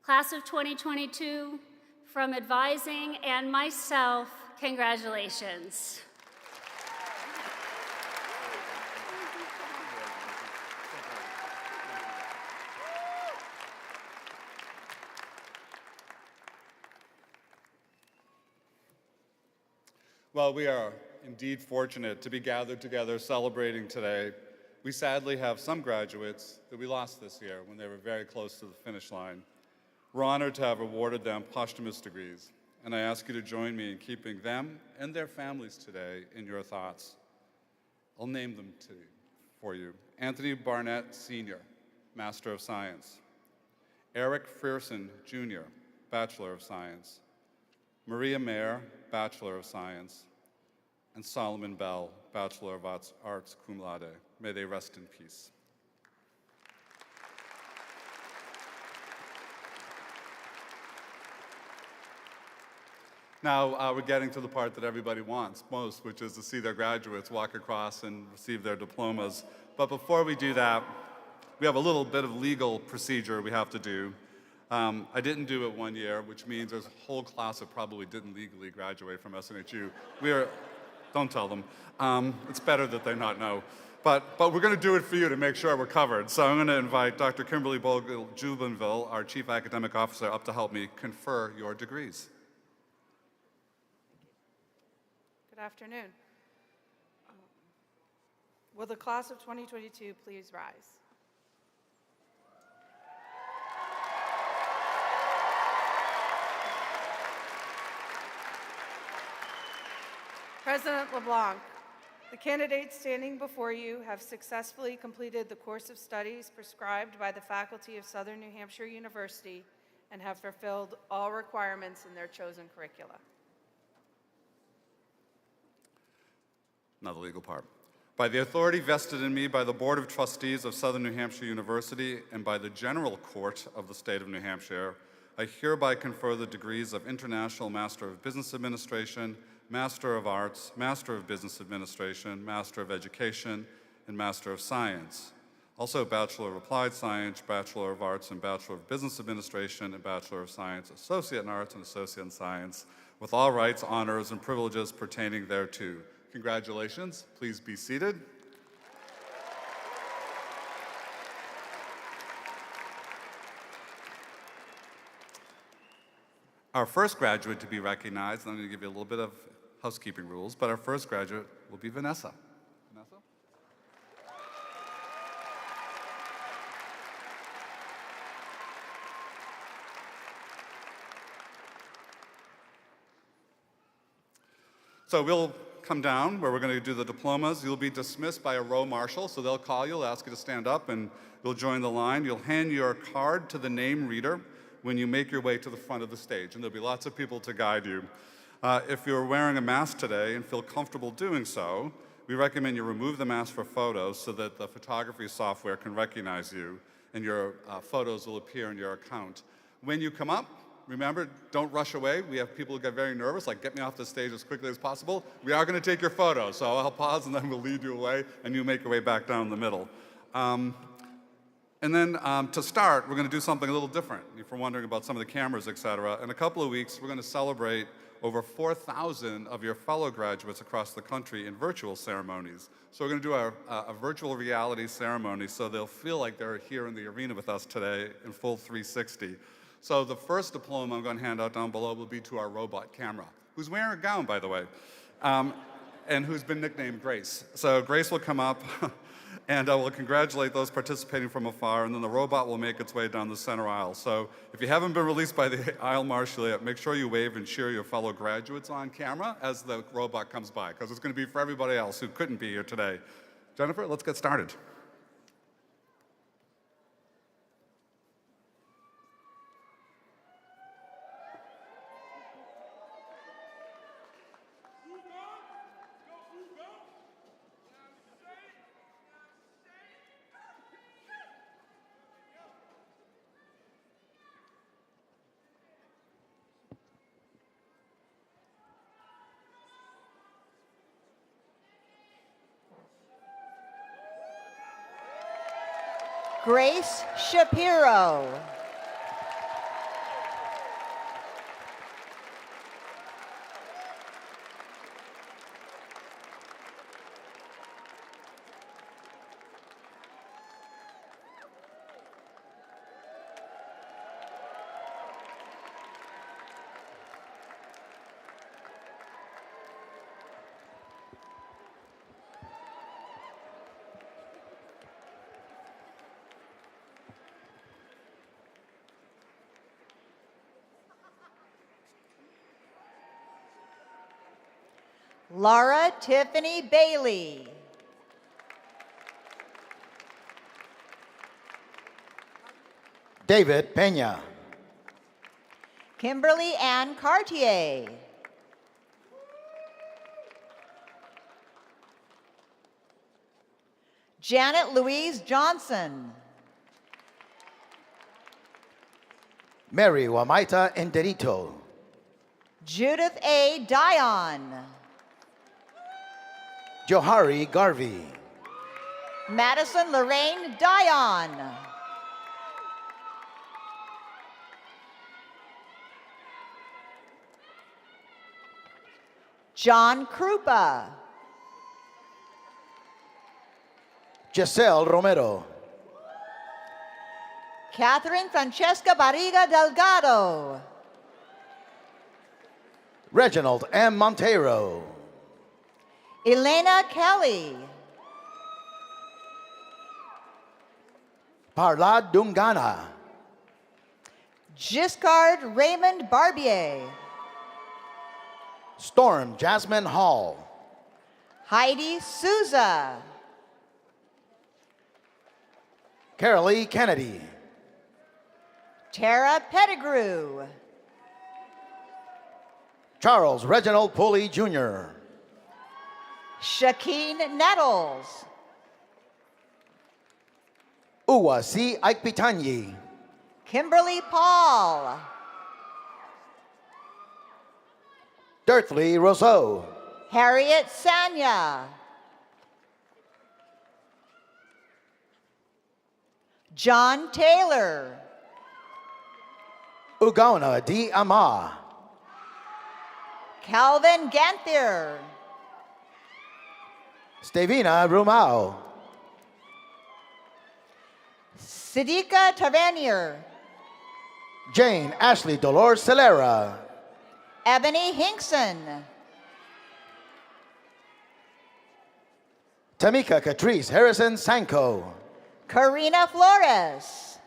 Class of 2022, from advising and myself, congratulations. Well, we are indeed fortunate to be gathered together celebrating today We sadly have some graduates that we lost this year when they were very close to the finish line. We're honored to have awarded them posthumous degrees, and I ask you to join me in keeping them and their families today in your thoughts. I'll name them for you. Anthony Barnett, Sr., Master of Science. Eric Frierson, Jr., Bachelor of Science. Maria Mayer, Bachelor of Science. And Solomon Bell, Bachelor of Arts, cum laude. May they rest in peace. Now we're getting to the part that everybody wants most, which is to see their graduates walk across and receive their diplomas. But before we do that, we have a little bit of legal procedure we have to do. I didn't do it one year, which means there's a whole class that probably didn't legally graduate from SNHU. Don't tell them. It's better that they not know. But we're going to do it for you to make sure we're covered. So I'm going to invite Dr. Kimberly Bogle-Jubenville, our Chief Academic Officer, up to help me confer your degrees. Good afternoon. Will the class of 2022 please rise? President LeBlanc, the candidates standing before you have successfully completed the course of studies prescribed by the faculty of Southern New Hampshire University and have fulfilled all requirements in their chosen curricula. Now the legal part. By the authority vested in me by the Board of Trustees of Southern New Hampshire University and by the General Court of the State of New Hampshire, I hereby confer the degrees of International Master of Business Administration, Master of Arts, Master of Business Administration, Master of Education, and Master of Science. Also Bachelor of Applied Science, Bachelor of Arts, and Bachelor of Business Administration, and Bachelor of Science, Associate in Arts, and Associate in Science, with all rights, honors, and privileges pertaining thereto. Congratulations. Please be seated. Our first graduate to be recognized, and I'm going to give you a little bit of housekeeping rules, but our first graduate will be Vanessa. Vanessa? So we'll come down where we're going to do the diplomas. You'll be dismissed by a row marshal, so they'll call you, they'll ask you to stand up, and you'll join the line. You'll hand your card to the name reader when you make your way to the front of the stage, and there'll be lots of people to guide you. If you're wearing a mask today and feel comfortable doing so, we recommend you remove the mask for photos so that the photography software can recognize you and your photos will appear in your account. When you come up, remember, don't rush away. We have people who get very nervous, like get me off the stage as quickly as possible. We are going to take your photo, so I'll pause and then we'll lead you away and you make your way back down the middle. And then to start, we're going to do something a little different. If you're wondering about some of the cameras, et cetera, in a couple of weeks, we're going to celebrate over 4,000 of your fellow graduates across the country in virtual ceremonies. So we're going to do a virtual reality ceremony so they'll feel like they're here in the arena with us today in full 360. So the first diploma I'm going to hand out down below will be to our robot camera, who's wearing a gown, by the way, and who's been nicknamed Grace. So Grace will come up and we'll congratulate those participating from afar, and then the robot will make its way down the center aisle. So if you haven't been released by the aisle marshal yet, make sure you wave and cheer your fellow graduates on camera as the robot comes by, because it's going to be for everybody else who couldn't be here today. Jennifer, let's get started. Grace Shapiro. Laura Tiffany Bailey. David Peña. Kimberly Ann Cartier. Janet Louise Johnson. Mary Wamaita Enderito. Judith A. Dion. Johari Garvey. Madison Lorraine Dion. John Krupa. Giselle Romero. Catherine Francesca Barriga Delgado. Reginald M. Monteiro. Elena Kelly. Parla Dungana. Giscard Raymond Barbier. Storm Jasmine Hall. Heidi Souza. Carolee Kennedy. Tara Pettigrew. Charles Reginald Pulley Jr. Shakeen Nettles. Uwa C. Aikpitanyi. Kimberly Paul. Dirthley Rousseau. Harriet Sanya. John Taylor. Ugona D. Ama. Calvin Ganthier. Stevina Rumau. Sidika Tavernier. Jane Ashley Dolores Celera. Ebony Hinkson. Tamika Catrice Harrison Sanko. Karina Flores.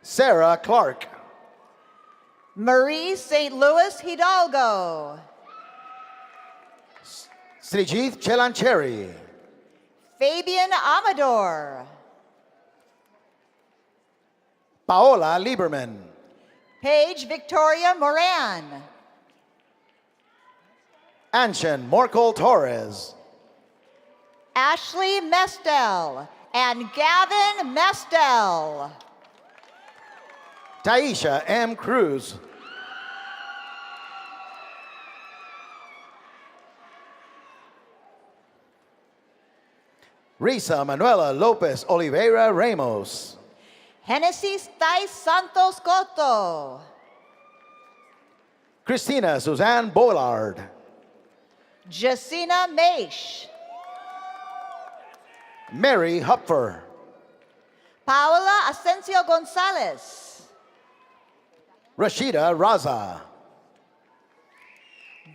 Sarah Clark. Marie St. Louis Hidalgo. Srijith Chelancheri. Fabian Amador. Paola Lieberman. Paige Victoria Moran. Anshan Morkel Torres. Ashley Mestel and Gavin Mestel. Taisha M. Cruz. Risa Manuela Lopez Oliveira Ramos. Genesis Thais Santos Cotto. Christina Suzanne Bollard. Jacina Maish. Mary Hupfer. Paola Asensio Gonzalez. Rashida Raza.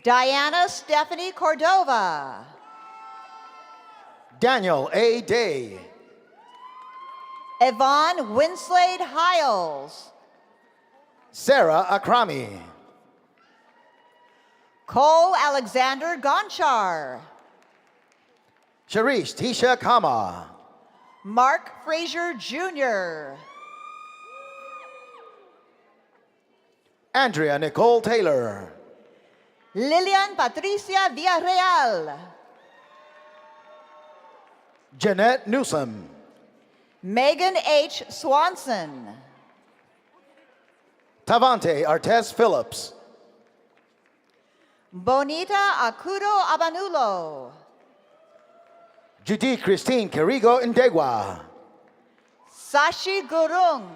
Diana Stephanie Cordova. Daniel A. Day. Yvonne Winslade Hiles. Sarah Akrami. Cole Alexander Gonchar. Sharish Tisha Kama. Mark Frazier Jr. Andrea Nicole Taylor. Lilian Patricia Villarreal. Jeanette Newsom. Megan H. Swanson. Tavante Artes Phillips. Bonita Acudo Abanulo. Judy Christine Carrigo Ndegwa. Sashi Gurung.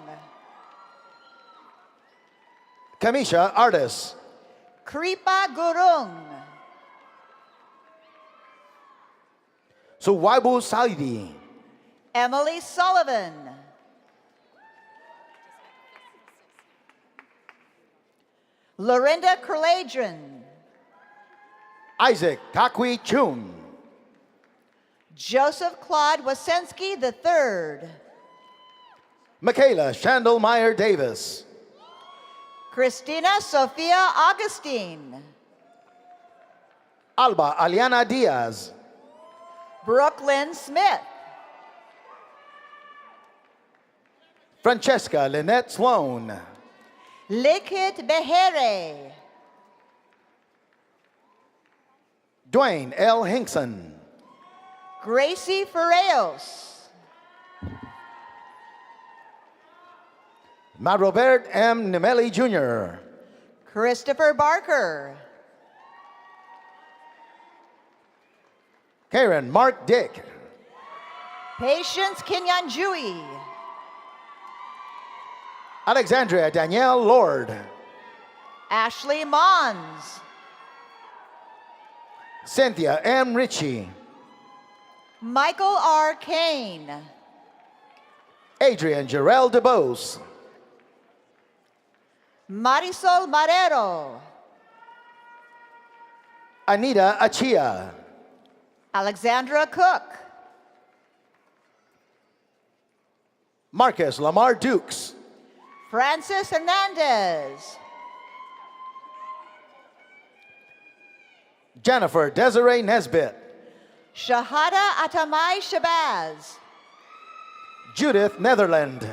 Kamisha Artis. Kripa Gurung. Suwaibu Saidi. Emily Sullivan. Lorinda Kurladran. Isaac Kakwi Chun. Joseph Claude Wasensky III. Michaela Shandelmeyer Davis. Christina Sophia Augustine. Alba Aliana Diaz. Brooklyn Smith. Francesca Lynette Sloan. Likit Behere. Dwayne L. Hinkson. Gracie Ferreos. Marobert M. Nemeli Jr. Christopher Barker. Karen Mark Dick. Patience Kinyanjui. Alexandria Danielle Lord. Ashley Mons. Cynthia M. Ritchie. Michael R. Kane. Adrian Jarrell DeBose. Marisol Marrero. Anita Achia. Alexandra Cook. Marcus Lamar Dukes. Francis Hernandez. Jennifer Desiree Nesbitt. Shahada Atamai Shabazz. Judith Netherland.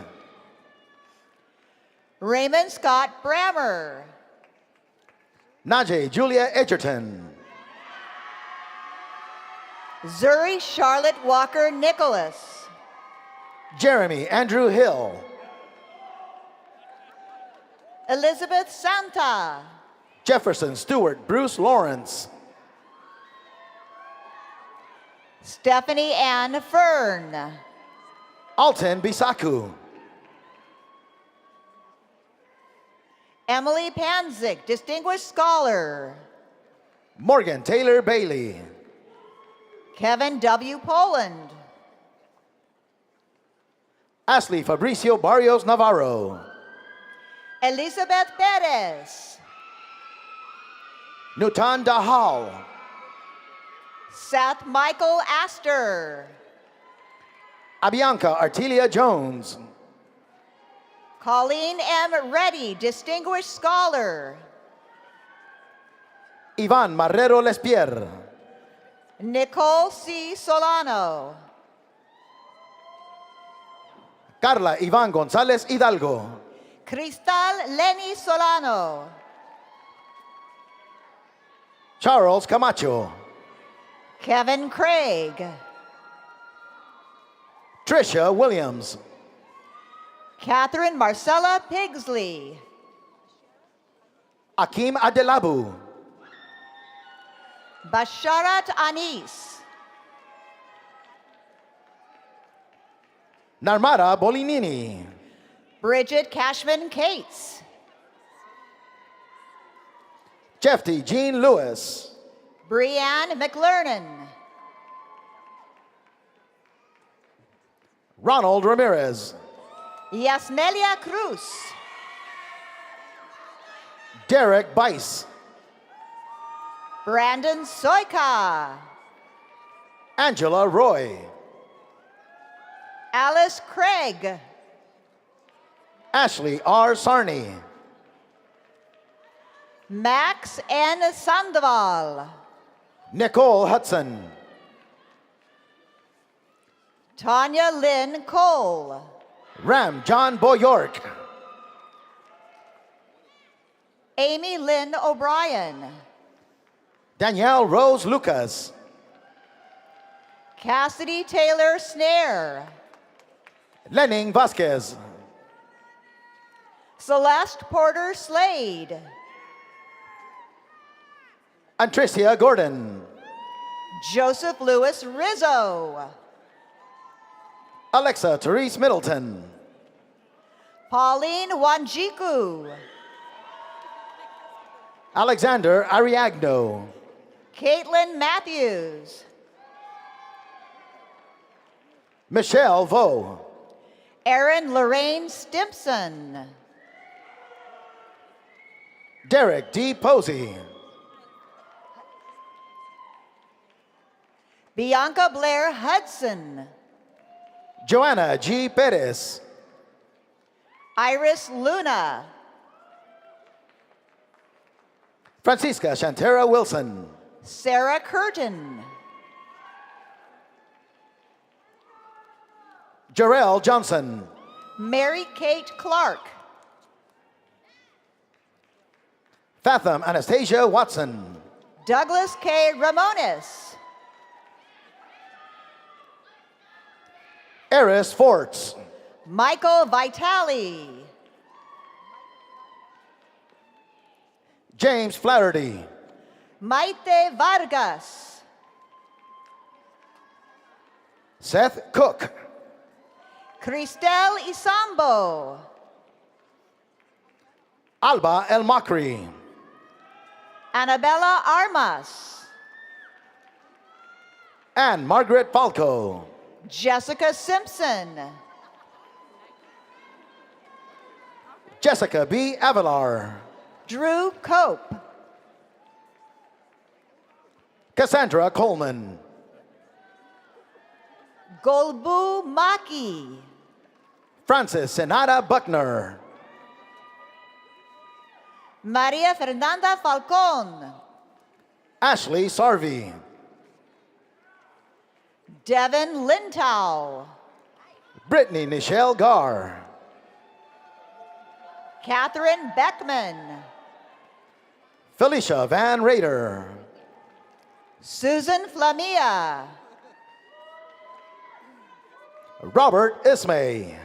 Raymond Scott Brammer. Najee Julia Edgerton. Zuri Charlotte Walker Nicholas. Jeremy Andrew Hill. Elizabeth Santa. Jefferson Stewart Bruce Lawrence. Stephanie Ann Fern. Alton Bisaku. Emily Panzik, Distinguished Scholar. Morgan Taylor Bailey. Kevin W. Poland. Ashley Fabricio Barrios Navarro. Elizabeth Perez. Nutan Dahal. Seth Michael Astor. Abianca Artelia Jones. Colleen M. Reddy, Distinguished Scholar. Ivan Marrero Lespierre. Nicole C. Solano. Carla Iván González Hidalgo. Cristal Lenny Solano. Charles Camacho. Kevin Craig. Trisha Williams. Catherine Marcella Pigsley. Akim Adelabu. Basharat Anis. Narmada Bolinini. Bridget Cashman Cates. Jeffy Jean Lewis. Brianne McLernan. Ronald Ramirez. Yasmelia Cruz. Derek Bice. Brandon Soika. Angela Roy. Alice Craig. Ashley R. Sarney. Max N. Sandoval. Nicole Hudson. Tanya Lynn Cole. Ram John Boyork. Amy Lynn O'Brien. Danielle Rose Lucas. Cassidy Taylor Snare. Lenin Vasquez. Celeste Porter Slade. Antricia Gordon. Joseph Lewis Rizzo. Alexa Therese Middleton. Pauline Wanjiku. Alexander Ariagno. Caitlin Matthews. Michelle Vo. Erin Lorraine Stimpson. Derek D. Posey. Bianca Blair Hudson. Joanna G. Perez. Iris Luna. Francisca Shantera Wilson. Sarah Curtin. Jarrell Johnson. Mary Kate Clark. Fathom Anastasia Watson. Douglas K. Ramones. Eris Forts. Michael Vitale. James Flaherty. Maite Vargas. Seth Cook. Cristel Isambo. Alba El Makri. Annabella Armas. Anne Margaret Falco. Jessica Simpson. Jessica B. Avalar. Drew Cope. Cassandra Coleman. Golbu Maki. Francis Senada Buckner. Maria Fernanda Falcon. Ashley Sarvey. Devin Lintow. Brittany Nichelle Garr. Catherine Beckman. Felicia Van Rader. Susan Flamia. Robert Ismay.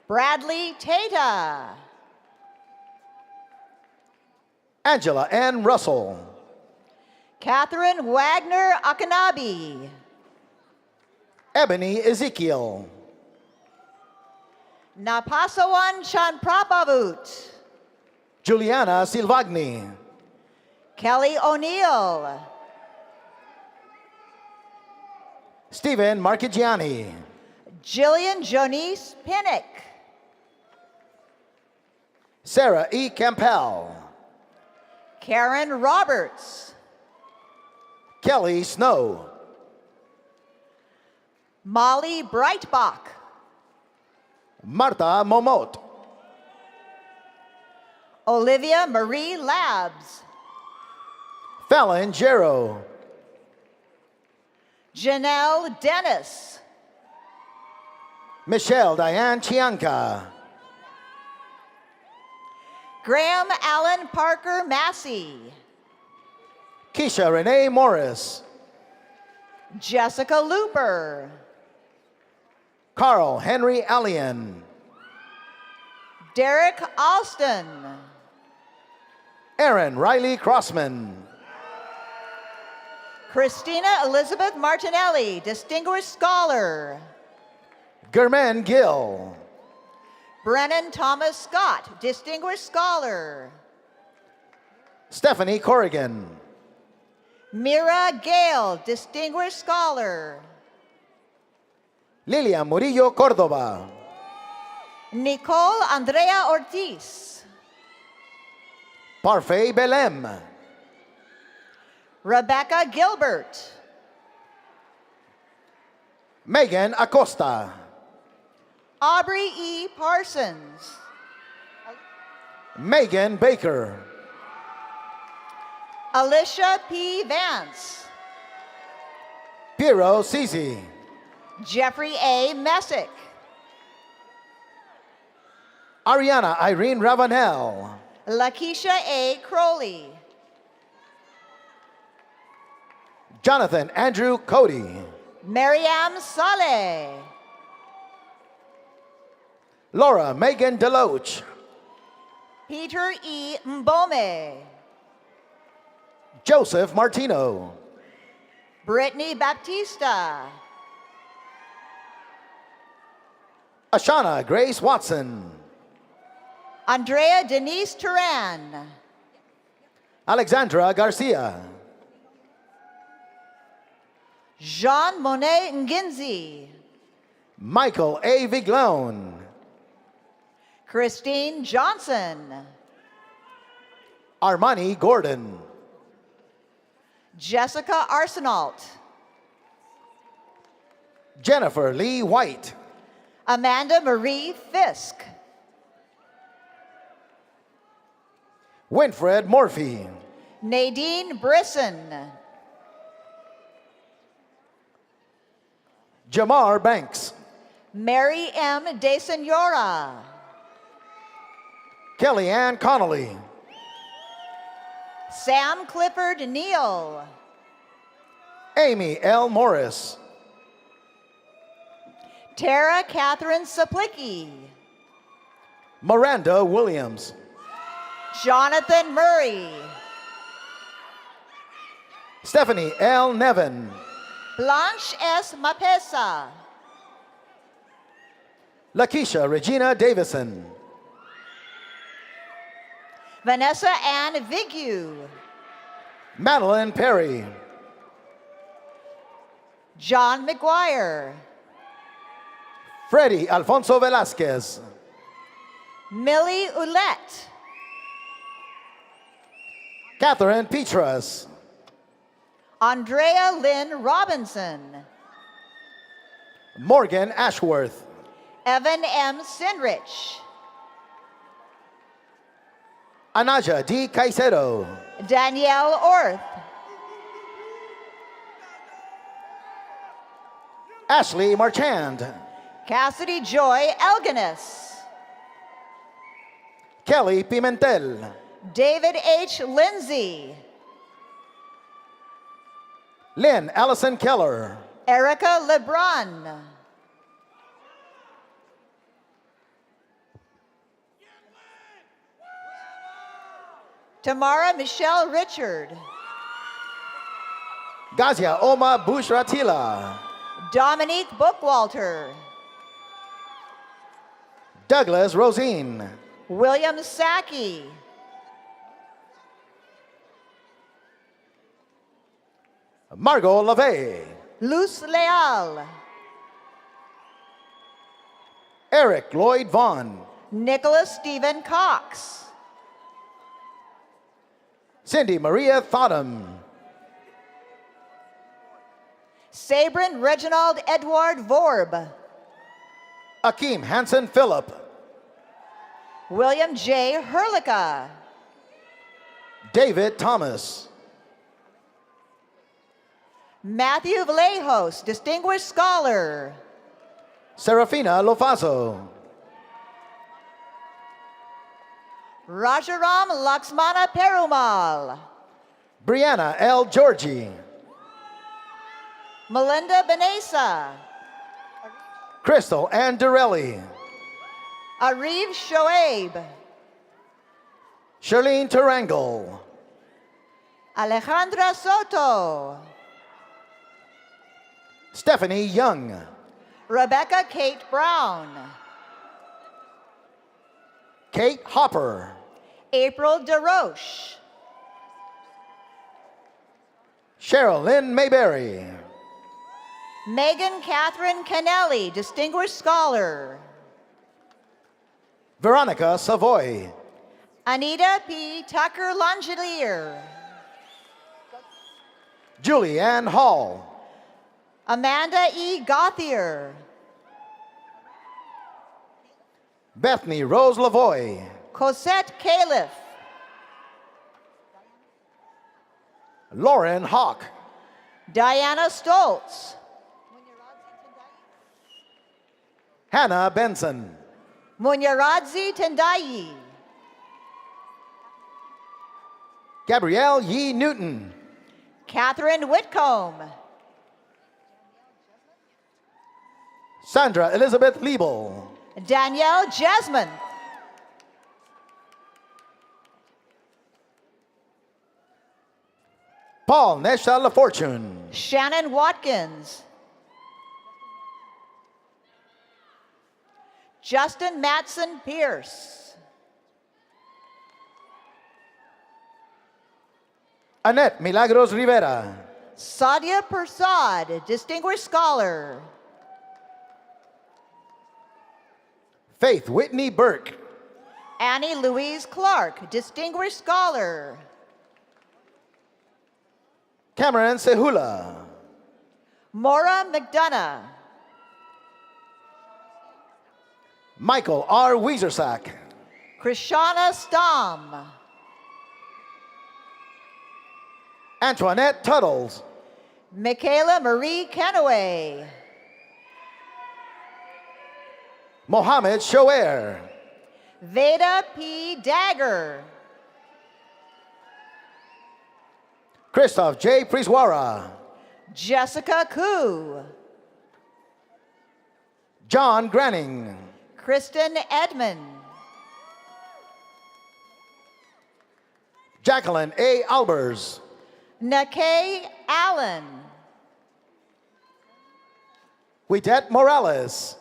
Bradley Tata. Angela Ann Russell. Catherine Wagner Akanabi. Ebony Ezekiel. Napasawan Chanprabhavut. Juliana Silvagni. Kelly O'Neill. Stephen Marchigiani. Jillian Jonice Pinnock. Sarah E. Campbell. Karen Roberts. Kelly Snow. Molly Breitbach. Marta Momot. Olivia Marie Labs. Fallon Jarrow. Janelle Dennis. Michelle Diane Chianca. Graham Allen Parker Massey. Keisha Renee Morris. Jessica Looper. Carl Henry Allian. Derek Alston. Aaron Riley Crossman. Christina Elizabeth Martinelli, Distinguished Scholar. Germaine Gill. Brennan Thomas Scott, Distinguished Scholar. Stephanie Corrigan. Mira Gale, Distinguished Scholar. Lilia Murillo Córdoba. Nicole Andrea Ortiz. Parfait Belém. Rebecca Gilbert. Megan Acosta. Aubrey E. Parsons. Megan Baker. Alicia P. Vance. Piero Sisi. Jeffrey A. Messick. Ariana Irene Ravanel. Lakeisha A. Crowley. Jonathan Andrew Cody. Mariam Saleh. Laura Megan Deloach. Peter E. Mbome. Joseph Martino. Brittany Baptista. Ashana Grace Watson. Andrea Denise Turan. Alexandra Garcia. Jean Monet Nginzi. Michael A. Viglone. Christine Johnson. Armani Gordon. Jessica Arsenault. Jennifer Lee White. Amanda Marie Fisk. Winfred Morphy. Nadine Brisson. Jamar Banks. Mary M. De Senora. Kellyanne Connolly. Sam Clifford Neal. Amy L. Morris. Tara Catherine Saplicki. Miranda Williams. Jonathan Murray. Stephanie L. Nevin. Blanche S. Mapesa. Lakeisha Regina Davison. Vanessa Ann Vigu. Madeline Perry. John McGuire. Freddie Alfonso Velasquez. Millie Ouellette. Catherine Petras. Andrea Lynn Robinson. Morgan Ashworth. Evan M. Sinrich. Anaja D. Caicedo. Danielle Orth. Ashley Marchand. Cassidy Joy Elganis. Kelly Pimentel. David H. Lindsay. Lynn Allison Keller. Erica Lebrun. Tamara Michelle Richard. Gazia Oma Bushratila. Dominique Bookwalter. Douglas Rosine. William Sackie. Margot LaVey. Luz Leal. Eric Lloyd Vaughn. Nicholas Stephen Cox. Cindy Maria Thottam. Sabrin Reginald Edward Vorb. Akeem Hansen Phillip. William J. Herlica. David Thomas. Matthew Vallejos, Distinguished Scholar. Serafina Lofaso. Rajaram Laxmana Perumal. Brianna L. Georgie. Melinda Benesa. Crystal Ann Durelli. Arif Shoaib. Charlene Tarangle. Alejandra Soto. Stephanie Young. Rebecca Kate Brown. Kate Hopper. April DeRoche. Cheryl Lynn Mayberry. Megan Catherine Kennelly, Distinguished Scholar. Veronica Savoy. Anita P. Tucker Langelier. Julie Ann Hall. Amanda E. Gauthier. Bethany Rose Lavoy. Cosette Califf. Lauren Hawk. Diana Stoltz. Hannah Benson. Munyaradzi Tendai. Gabrielle Yee Newton. Catherine Whitcomb. Sandra Elizabeth Liebel. Danielle Jasmine. Paul Nesha LaFortune. Shannon Watkins. Justin Matson Pierce. Annette Milagros Rivera. Sadia Persad, Distinguished Scholar. Faith Whitney Burke. Annie Louise Clark, Distinguished Scholar. Cameron Sehula. Maura McDonough. Michael R. Wiesersack. Krishana Stam. Antoinette Tuttles. Michaela Marie Kenaway. Mohammed Shoair. Veda P. Dagger. Christoph J. Priswara. Jessica Koo. John Granning. Kristen Edmond. Jacqueline A. Albers. Nakay Allen. Huitet Morales.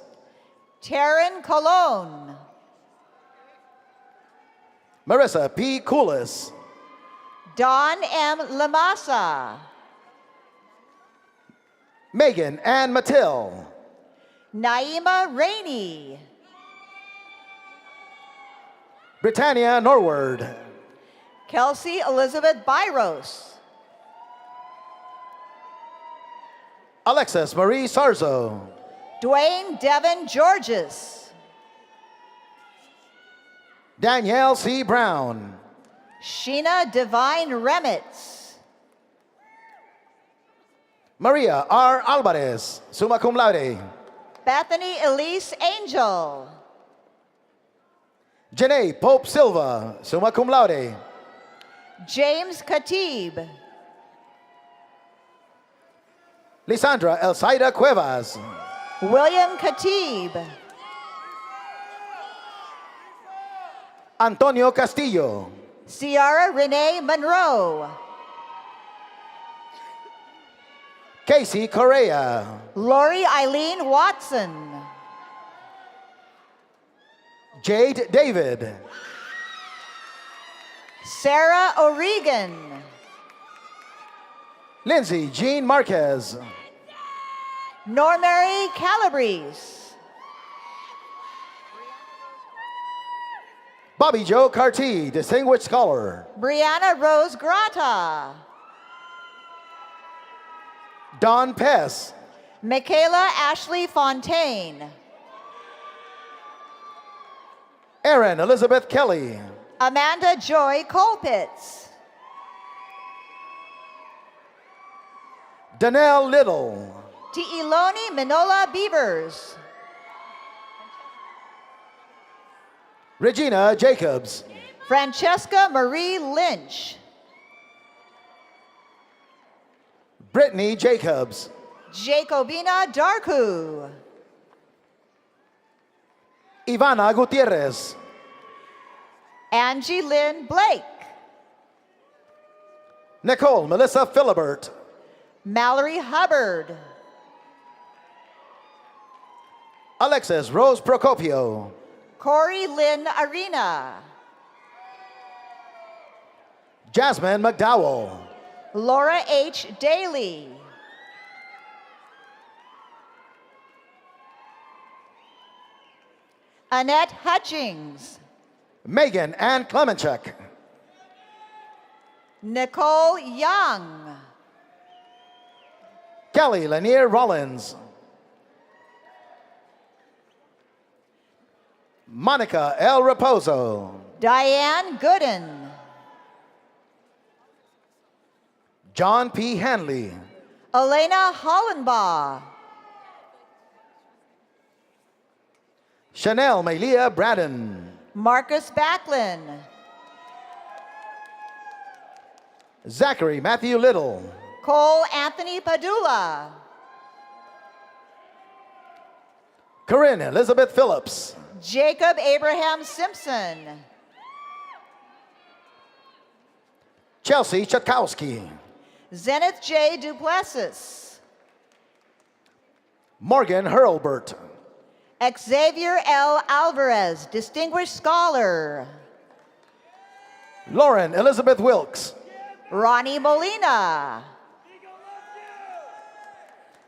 Taryn Colon. Marissa P. Coolis. Dawn M. Lamasa. Megan Ann Mattil. Naima Rainey. Britannia Norward. Kelsey Elizabeth Byros. Alexis Marie Sarzo. Dwayne Devin Georges. Danielle C. Brown. Sheena Divine Remitz. Maria R. Alvarez, summa cum laude. Bethany Elise Angel. Janae Pope Silva, summa cum laude. James Khatib. Lisandra Elsaida Cuevas. William Khatib. Antonio Castillo. Ciara Renee Monroe. Casey Correa. Lori Eileen Watson. Jade David. Sarah O'Regan. Lindsay Jean Marquez. Normary Calabrese. Bobby Joe Carty, Distinguished Scholar. Brianna Rose Grata. Don Pess. Michaela Ashley Fontaine. Erin Elizabeth Kelly. Amanda Joy Colpitz. Danelle Little. Tiiloni Minola Beavers. Regina Jacobs. Francesca Marie Lynch. Brittany Jacobs. Jacobina Darku. Ivana Gutierrez. Angie Lynn Blake. Nicole Melissa Philibert. Mallory Hubbard. Alexis Rose Procopio. Corey Lynn Arena. Jasmine McDowell. Laura H. Daly. Annette Hutchings. Megan Ann Klemenchuk. Nicole Young. Kelly Lanier Rollins. Monica L. Raposo. Diane Gooden. John P. Hanley. Elena Hollenbaugh. Chanel Melia Braddon. Marcus Backlin. Zachary Matthew Little. Cole Anthony Padula. Corinne Elizabeth Phillips. Jacob Abraham Simpson. Chelsea Chatkowski. Zenith J. Duplessis. Morgan Hurlbert. Xavier L. Alvarez, Distinguished Scholar. Lauren Elizabeth Wilkes. Ronnie Molina.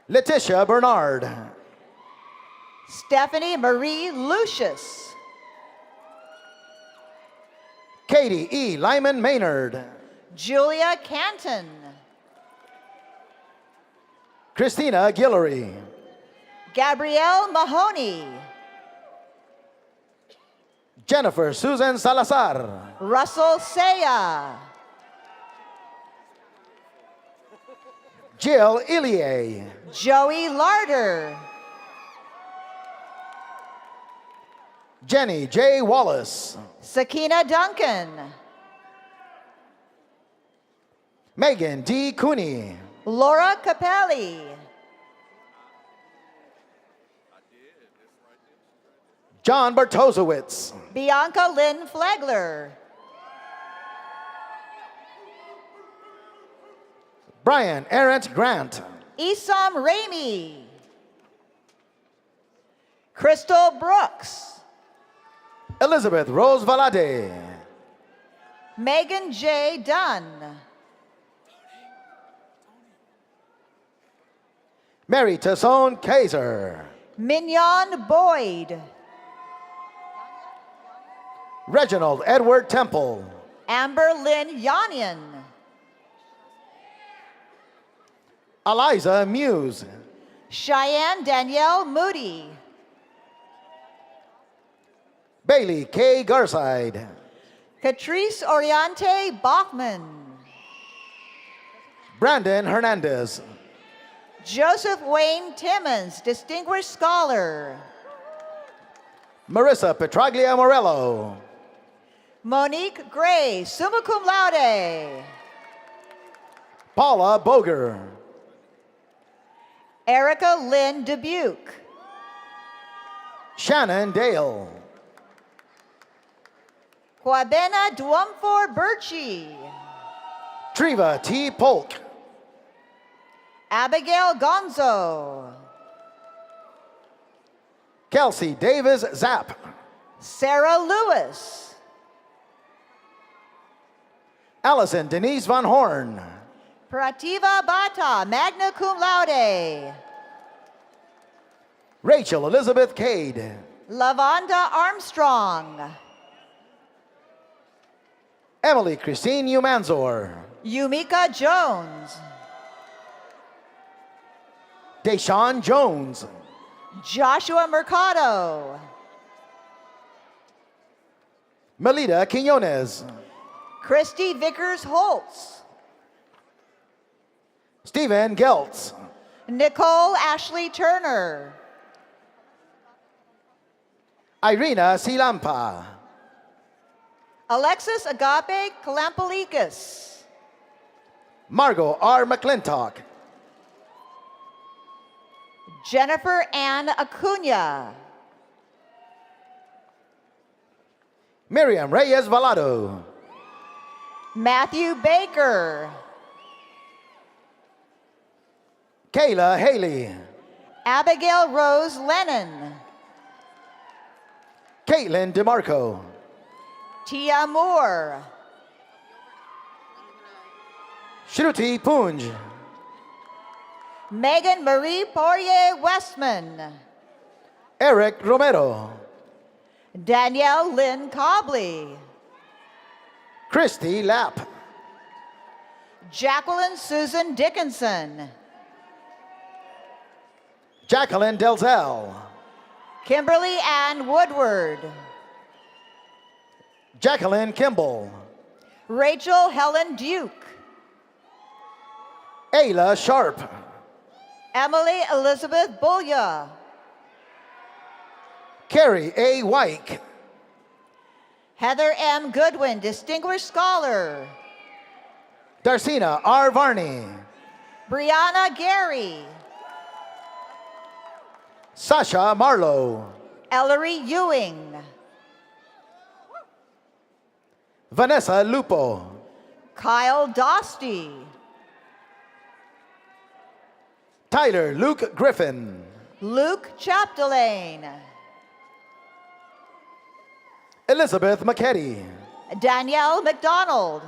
Letitia Bernard. Stephanie Marie Lucius. Katie E. Lyman Maynard. Julia Canton. Christina Guillory. Gabrielle Mahoney. Jennifer Susan Salazar. Russell Saya. Jill Illier. Joey Larder. Jenny J. Wallace. Sakina Duncan. Megan D. Cooney. Laura Capelli. John Bartosowitz. Bianca Lynn Flegler. Brian Errant Grant. Isam Ramey. Crystal Brooks. Elizabeth Rose Valade. Megan J. Dunn. Mary Tasson Kaiser. Mignon Boyd. Reginald Edward Temple. Amber Lynn Yanian. Eliza Muse. Cheyenne Danielle Moody. Bailey K. Garside. Catrice Oriente Bachman. Brandon Hernandez. Joseph Wayne Timmons, Distinguished Scholar. Marissa Petraglia Morello. Monique Gray, summa cum laude. Paula Boger. Erica Lynn Dubuque. Shannon Dale. Kwabena Duamfor Birchie. Triva T. Polk. Abigail Gonzo. Kelsey Davis Zapp. Sarah Lewis. Allison Denise Von Horn. Prativa Bata, magna cum laude. Rachel Elizabeth Cade. Lavonda Armstrong. Emily Christine Umanzor. Yumika Jones. Deshaun Jones. Joshua Mercado. Melita Quinones. Christy Vickers Holtz. Stephen Geltz. Nicole Ashley Turner. Irina Silampa. Alexis Agape Kalampalikas. Margot R. McClintock. Jennifer Ann Acuna. Miriam Reyes Valado. Matthew Baker. Kayla Haley. Abigail Rose Lennon. Caitlin DeMarco. Tia Moore. Shruti Punj. Megan Marie Poirier Westman. Eric Romero. Danielle Lynn Cobley. Christy Lapp. Jacqueline Susan Dickinson. Jacqueline Delzell. Kimberly Ann Woodward. Jacqueline Kimball. Rachel Helen Duke. Ayla Sharp. Emily Elizabeth Bulya. Carrie A. Wyke. Heather M. Goodwin, Distinguished Scholar. Darcina R. Varney. Brianna Gary. Sasha Marlowe. Ellery Ewing. Vanessa Lupo. Kyle Dosty. Tyler Luke Griffin. Luke Chapdelaine. Elizabeth McKetty. Danielle McDonald.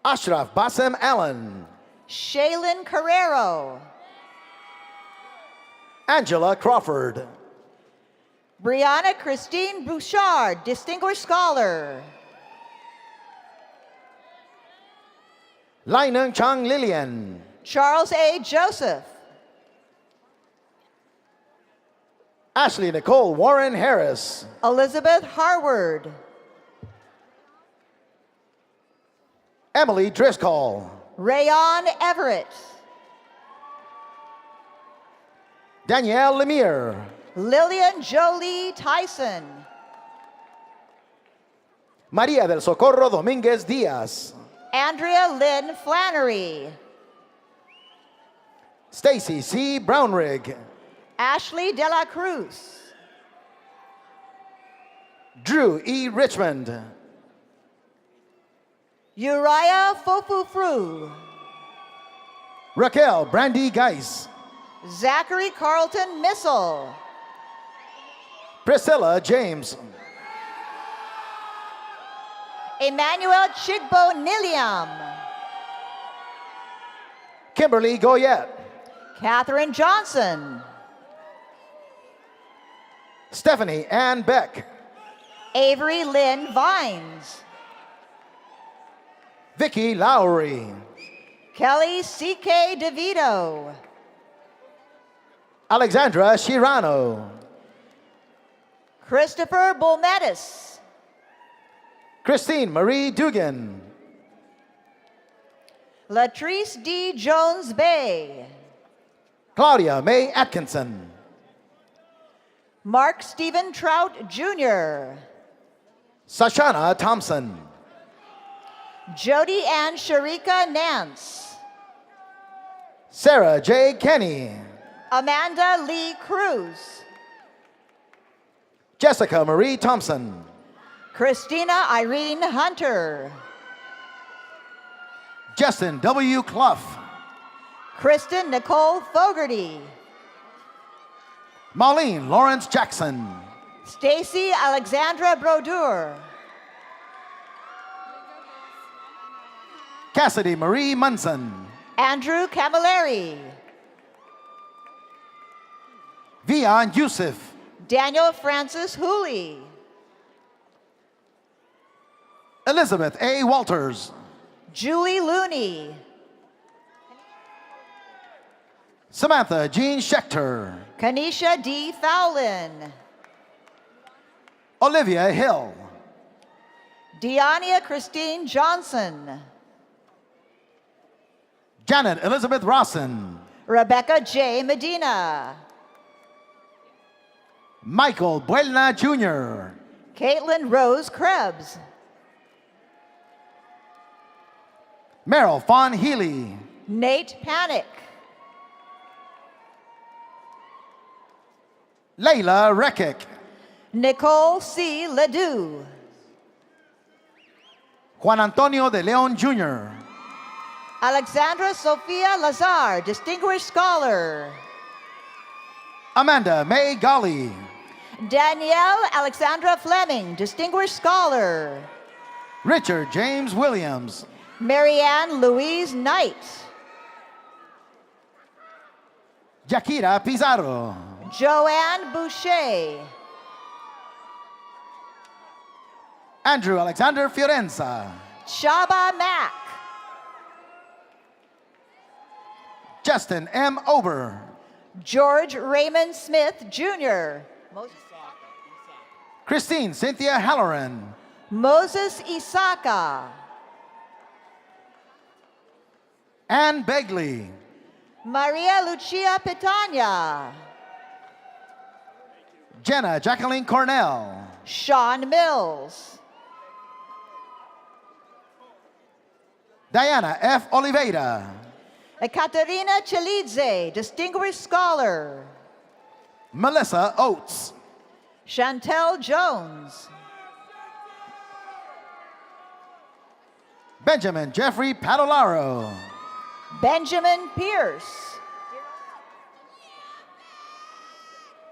Ashraf Bassem Allen. Shaylin Carrero. Angela Crawford. Brianna Christine Bouchard, Distinguished Scholar. Laineng Chang Lillian. Charles A. Joseph. Ashley Nicole Warren Harris. Elizabeth Harward. Emily Driscoll. Rayon Everett. Danielle Lemire. Lillian Jolie Tyson. María del Socorro Domínguez Díaz. Andrea Lynn Flannery. Stacy C. Brownrigg. Ashley De La Cruz. Drew E. Richmond. Uriah Fofufru. Raquel Brandi Geis. Zachary Carlton Missile. Priscilla James. Emmanuel Chigbo Niliam. Kimberly Goyette. Catherine Johnson. Stephanie Ann Beck. Avery Lynn Vines. Vicky Lowry. Kelly C.K. DeVito. Alexandra Shirano. Christopher Bulmetis. Christine Marie Dugan. Latrice D. Jones Bay. Claudia May Atkinson. Mark Stephen Trout Jr. Sashana Thompson. Jody Ann Sharika Nance. Sarah J. Kenny. Amanda Lee Cruz. Jessica Marie Thompson. Christina Irene Hunter. Justin W. Clough. Kristen Nicole Fogarty. Marlene Lawrence Jackson. Stacy Alexandra Brodeur. Cassidy Marie Munson. Andrew Camilleri. Vian Yusuf. Daniel Francis Hooley. Elizabeth A. Walters. Julie Looney. Samantha Jean Schechter. Kanisha D. Fowlin. Olivia Hill. Deania Christine Johnson. Janet Elizabeth Rawson. Rebecca J. Medina. Michael Buelna Jr. Caitlin Rose Krebs. Meryl Fawn Healy. Nate Panic. Layla Rekic. Nicole C. Ledoux. Juan Antonio de Leon Jr. Alexandra Sophia Lazar, Distinguished Scholar. Amanda May Golly. Danielle Alexandra Fleming, Distinguished Scholar. Richard James Williams. Marianne Louise Knight. Yakira Pizarro. Joanne Boucher. Andrew Alexander Fiorenza. Shaba Mack. Justin M. Ober. George Raymond Smith, Jr. Christine Cynthia Halloran. Moses Isaka. Ann Begley. Maria Lucia Pitania. Jenna Jacqueline Cornell. Sean Mills. Diana F. Oliveira. Ekaterina Chelidze, Distinguished Scholar. Melissa Oates. Chantel Jones. Benjamin Jeffrey Padolaro. Benjamin Pierce.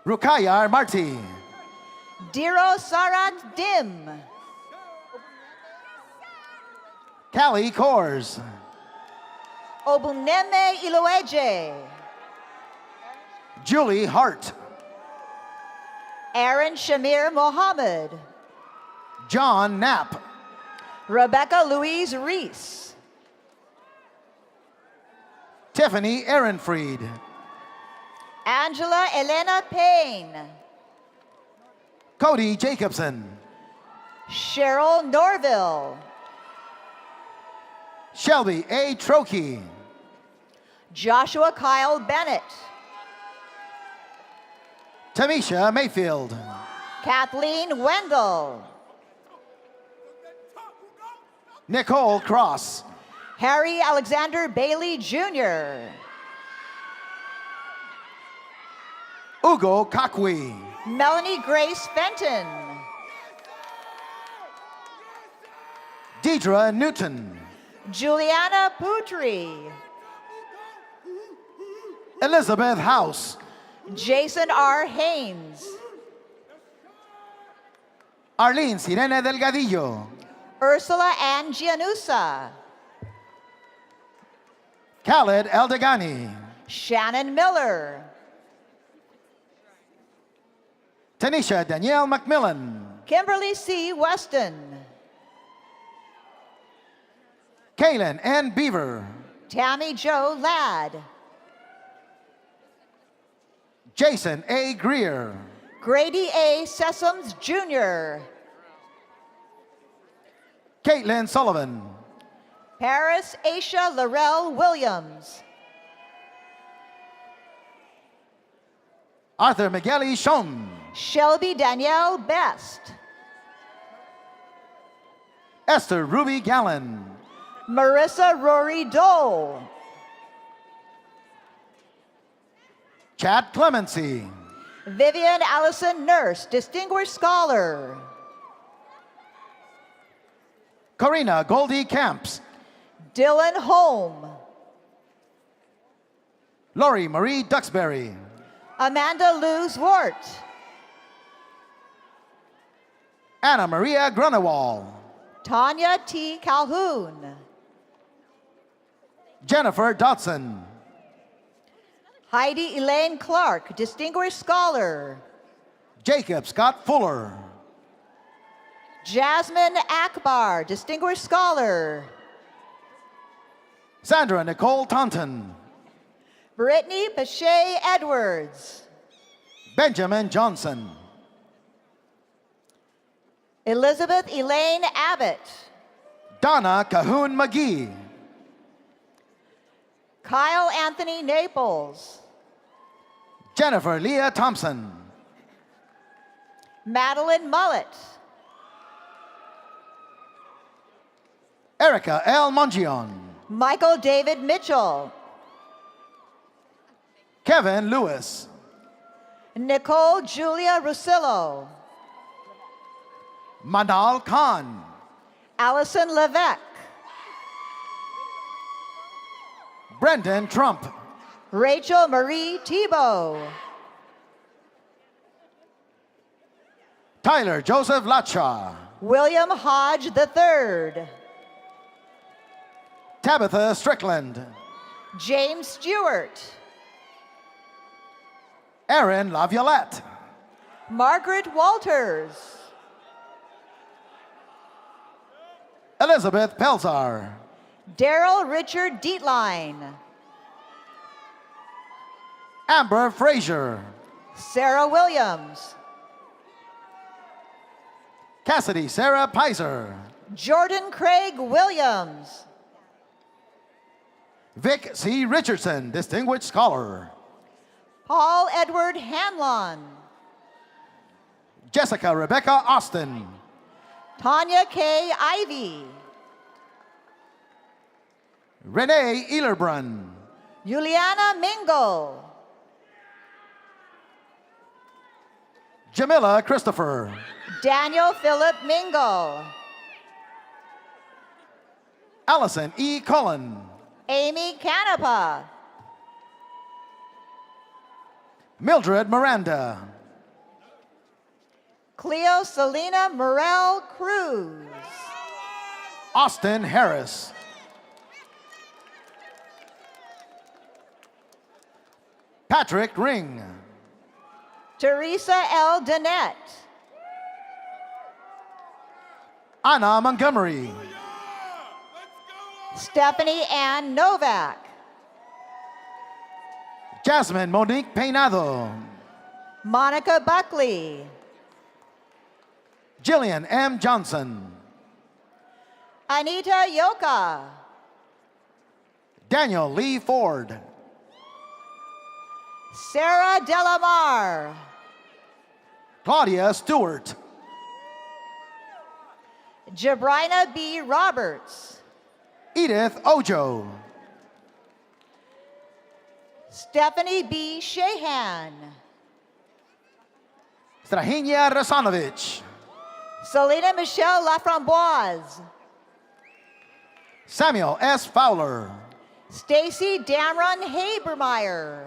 Rukayar Marti. Diro Sarat Dim. Callie Kors. Obuneme Iloeje. Julie Hart. Aaron Shamir Mohammed. John Knapp. Rebecca Louise Reese. Tiffany Ehrenfried. Angela Elena Payne. Cody Jacobson. Cheryl Norville. Shelby A. Trokey. Joshua Kyle Bennett. Tamisha Mayfield. Kathleen Wendell. Nicole Cross. Harry Alexander Bailey Jr. Ugo Kakwi. Melanie Grace Fenton. Deidre Newton. Juliana Putri. Elizabeth House. Jason R. Haynes. Arlene Sirene Delgadillo. Ursula Ann Gianusa. Khaled Eldegani. Shannon Miller. Tanisha Danielle McMillan. Kimberly C. Weston. Kaylin N. Beaver. Tammy Jo Ladd. Jason A. Greer. Grady A. Sessoms Jr. Caitlin Sullivan. Paris Aisha Laurel Williams. Arthur Migueli Shom. Shelby Danielle Best. Esther Ruby Gallen. Marissa Rory Dole. Chad Clemency. Vivian Allison Nurse, Distinguished Scholar. Corina Goldie Camps. Dylan Holm. Lori Marie Duxbury. Amanda Lou Zwart. Anna Maria Grunewald. Tanya T. Calhoun. Jennifer Dotson. Heidi Elaine Clark, Distinguished Scholar. Jacob Scott Fuller. Jasmine Akbar, Distinguished Scholar. Sandra Nicole Taunton. Brittany Pache Edwards. Benjamin Johnson. Elizabeth Elaine Abbott. Donna Cahoon McGee. Kyle Anthony Naples. Jennifer Leah Thompson. Madeline Mullet. Erica L. Mongion. Michael David Mitchell. Kevin Lewis. Nicole Julia Rosillo. Manal Khan. Allison Levesque. Brendan Trump. Rachel Marie Tebow. Tyler Joseph Lacha. William Hodge III. Tabitha Strickland. James Stewart. Aaron Laviolette. Margaret Walters. Elizabeth Pelzar. Daryl Richard Dietline. Amber Frazier. Sarah Williams. Cassidy Sarah Pizer. Jordan Craig Williams. Vic C. Richardson, Distinguished Scholar. Paul Edward Hanlon. Jessica Rebecca Austin. Tanya K. Ivy. Renee Ehlerbrunn. Juliana Mingle. Jamila Christopher. Daniel Philip Mingle. Allison E. Cullen. Amy Canepa. Mildred Miranda. Cleo Selena Morel Cruz. Austin Harris. Patrick Ring. Teresa L. Danette. Anna Montgomery. Stephanie Ann Novak. Jasmine Monique Peinado. Monica Buckley. Jillian M. Johnson. Anita Yoka. Daniel Lee Ford. Sarah Delamar. Claudia Stewart. Jabrina B. Roberts. Edith Ojo. Stephanie B. Shahan. Strahinja Rasanovic. Selena Michelle Laframboise. Samuel S. Fowler. Stacy Damron Habermeyer.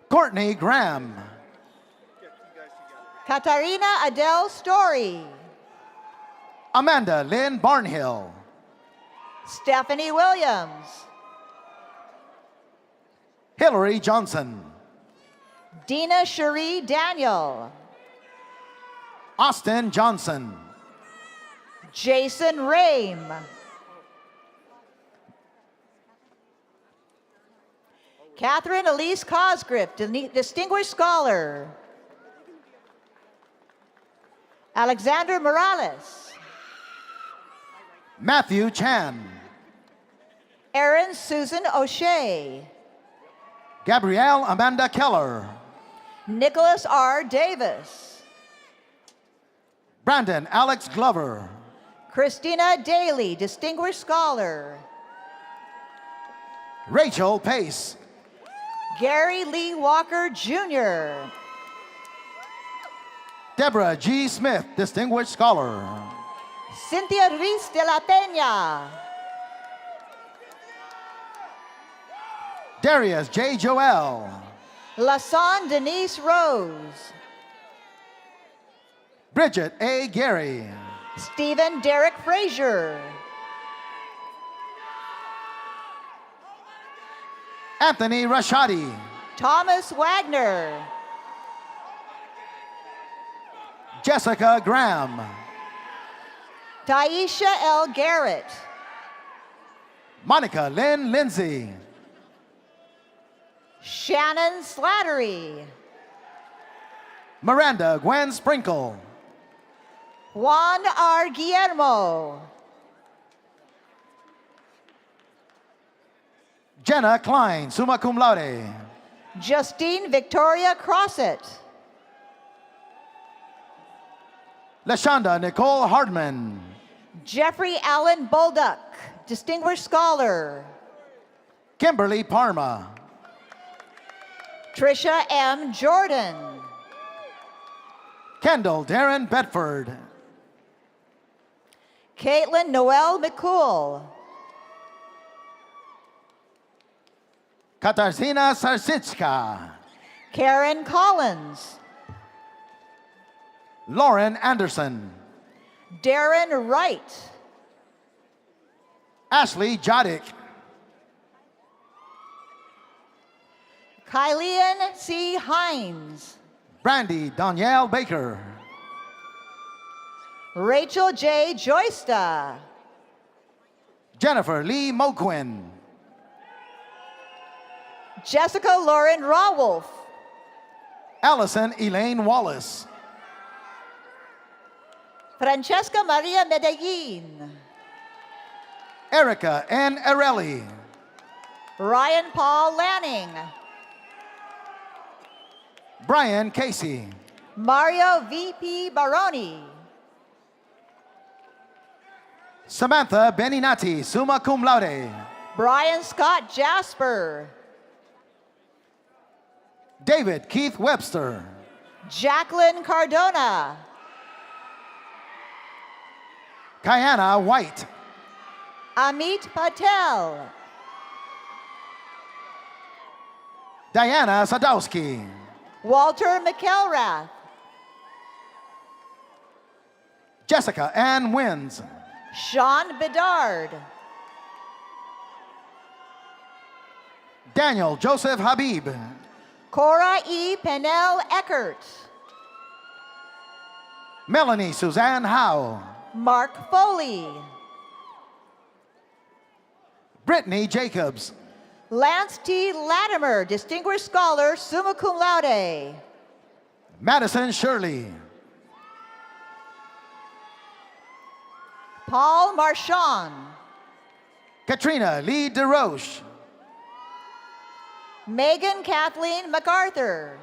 Courtney Graham. Katarina Adele Story. Amanda Lynn Barnhill. Stephanie Williams. Hillary Johnson. Dina Cherie Daniel. Austin Johnson. Jason Rame. Catherine Elise Cosgriff, Distinguished Scholar. Alexander Morales. Matthew Chan. Erin Susan O'Shea. Gabrielle Amanda Keller. Nicholas R. Davis. Brandon Alex Glover. Christina Daly, Distinguished Scholar. Rachel Pace. Gary Lee Walker, Jr. Deborah G. Smith, Distinguished Scholar. Cynthia Ruiz de la Peña. Darius J. Joel. Lasan Denise Rose. Bridget A. Gary. Stephen Derek Frazier. Anthony Rashadi. Thomas Wagner. Jessica Graham. Taisha L. Garrett. Monica Lynn Lindsay. Shannon Slattery. Miranda Gwen Sprinkle. Juan R. Guillermo. Jenna Klein, summa cum laude. Justine Victoria Crossett. Lashonda Nicole Hardman. Jeffrey Allen Bolduck, Distinguished Scholar. Kimberly Parma. Trisha M. Jordan. Kendall Darren Bedford. Caitlin Noel McCool. Katarzyna Sarsicka. Karen Collins. Lauren Anderson. Darren Wright. Ashley Jodick. Kylian C. Hines. Brandi Danielle Baker. Rachel J. Joysta. Jennifer Lee Moquin. Jessica Lauren Rawolf. Allison Elaine Wallace. Francesca Maria Medellin. Erica N. Arelli. Ryan Paul Lanning. Brian Casey. Mario V.P. Baroni. Samantha Beninati, summa cum laude. Brian Scott Jasper. David Keith Webster. Jacqueline Cardona. Kayana White. Amit Patel. Diana Sadowski. Walter McElrath. Jessica Ann Wins. Sean Bedard. Daniel Joseph Habib. Cora E. Pennell Eckert. Melanie Suzanne Howe. Mark Foley. Brittany Jacobs. Lance T. Latimer, Distinguished Scholar, summa cum laude. Madison Shirley. Paul Marchand. Katrina Lee DeRoche. Megan Kathleen MacArthur.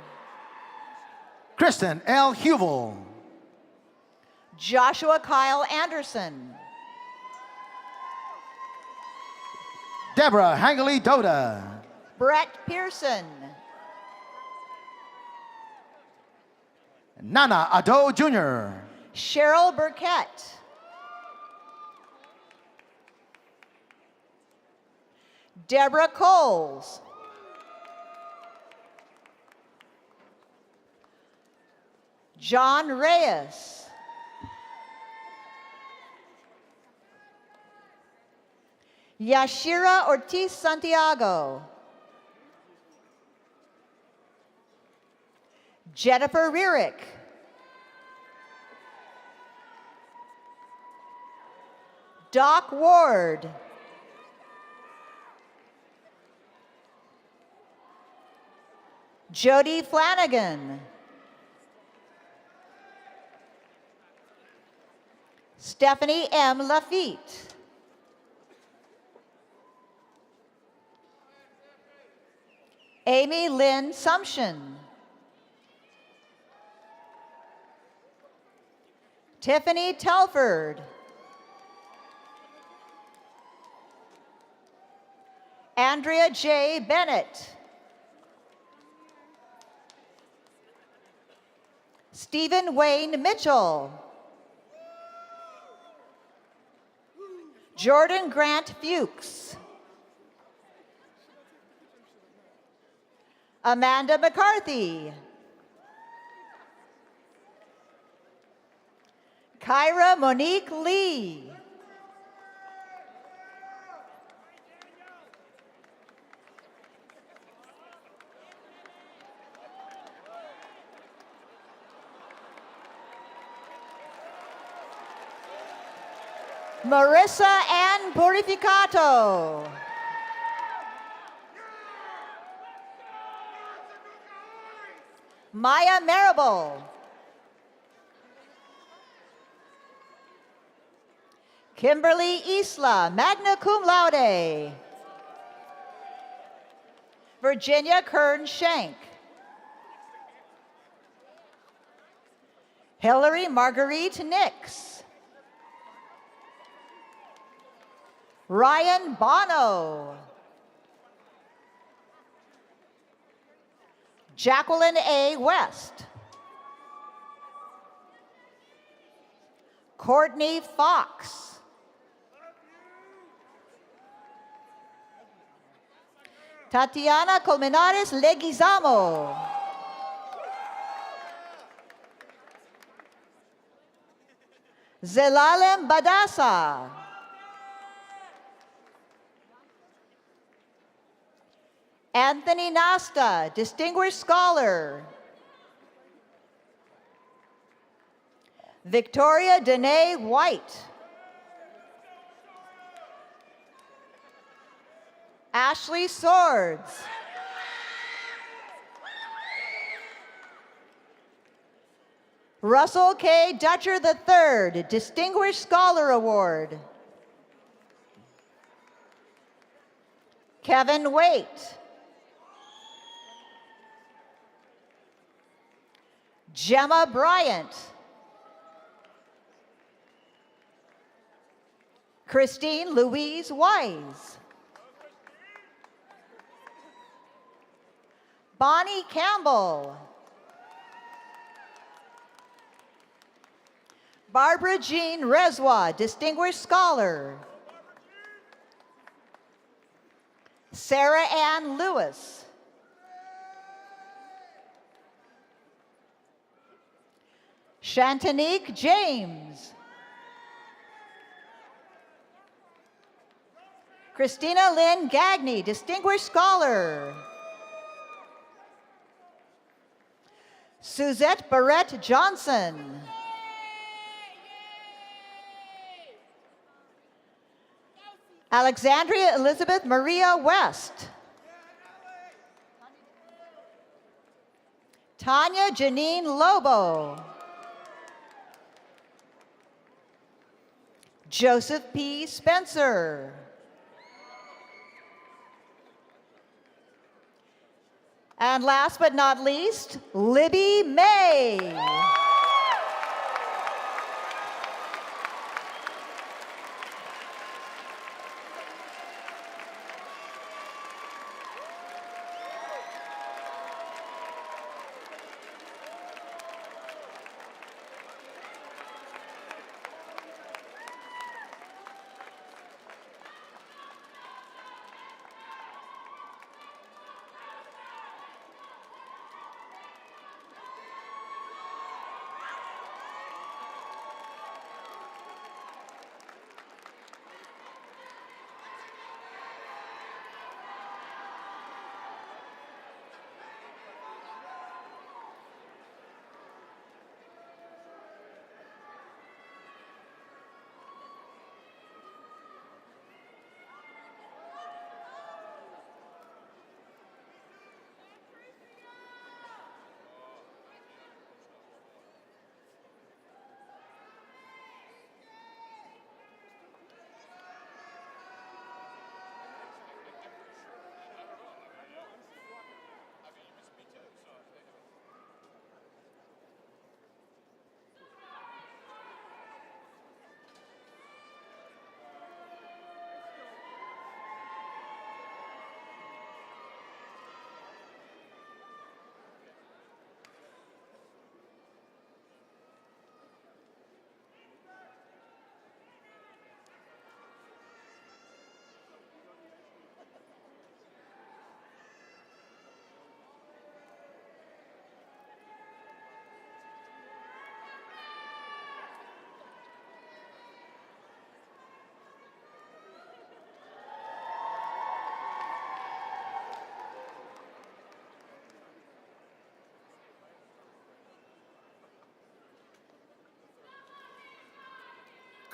Kristen L. Huvel. Joshua Kyle Anderson. Deborah Hangley Doda. Brett Pearson. Nana Ado Jr. Cheryl Burkett. Deborah Coles. John Reyes. Yashira Ortiz Santiago. Jennifer Rierick. Doc Ward. Jody Flanagan. Stephanie M. Lafitte. Amy Lynn Sumption. Tiffany Telford. Andrea J. Bennett. Stephen Wayne Mitchell. Jordan Grant Fuchs. Amanda McCarthy. Kyra Monique Lee. Marissa Ann Purificato. Maya Marable. Kimberly Isla, magna cum laude. Virginia Kern Shank. Hillary Marguerite Nix. Ryan Bono. Jacqueline A. West. Courtney Fox. Tatiana Colmenares Leguizamo. Zelalem Badassa. Anthony Nasta, Distinguished Scholar. Victoria Danae White. Ashley Swords. Russell K. Dutcher III, Distinguished Scholar Award. Kevin Waite. Gemma Bryant. Christine Louise Wise. Bonnie Campbell. Barbara Jean Rezwa, Distinguished Scholar. Sarah Ann Lewis. Shantanique James. Christina Lynn Gagney, Distinguished Scholar. Suzette Barrett Johnson. Alexandria Elizabeth Maria West. Tanya Janine Lobo. Joseph P. Spencer. And last but not least, Libby May.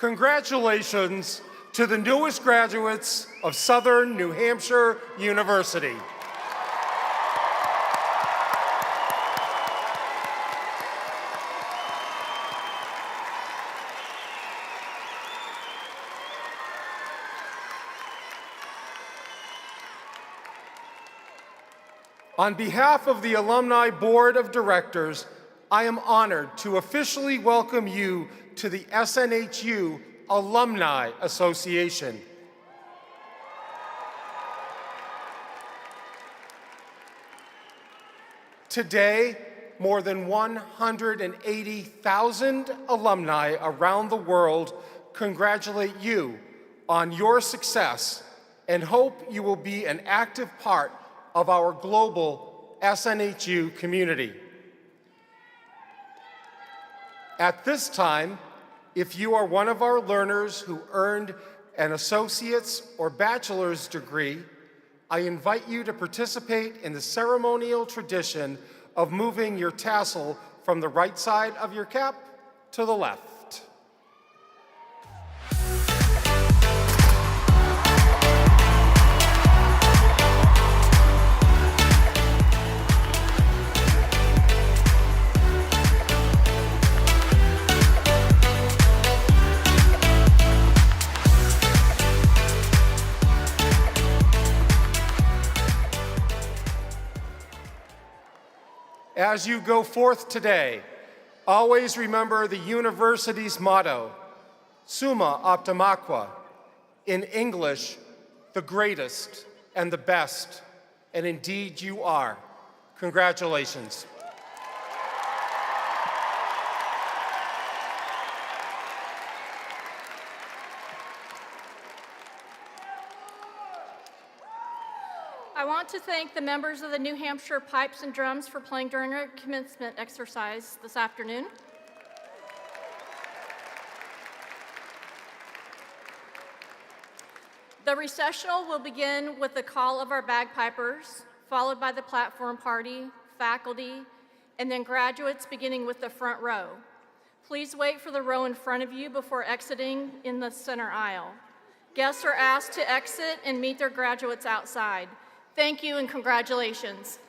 Congratulations to the newest graduates of Southern New Hampshire University. On behalf of the Alumni Board of Directors, I am honored to officially welcome you to the SNHU Alumni Association. Today, more than 180,000 alumni around the world congratulate you on your success and hope you will be an active part of our global SNHU community. At this time, if you are one of our learners who earned an associate's or bachelor's degree, I invite you to participate in the ceremonial tradition of moving your tassel from the right side of your cap to the left. As you go forth today, always remember the university's motto, Summa Optum Aqua, in English, the greatest and the best, and indeed you are. Congratulations. I want to thank the members of the New Hampshire Pipes and Drums for playing during our commencement exercise this afternoon. The recessional will begin with the call of our bagpipers, followed by the platform party, faculty, and then graduates beginning with the front row. Please wait for the row in front of you before exiting in the center aisle. Guests are asked to exit and meet their graduates outside. Thank you and congratulations.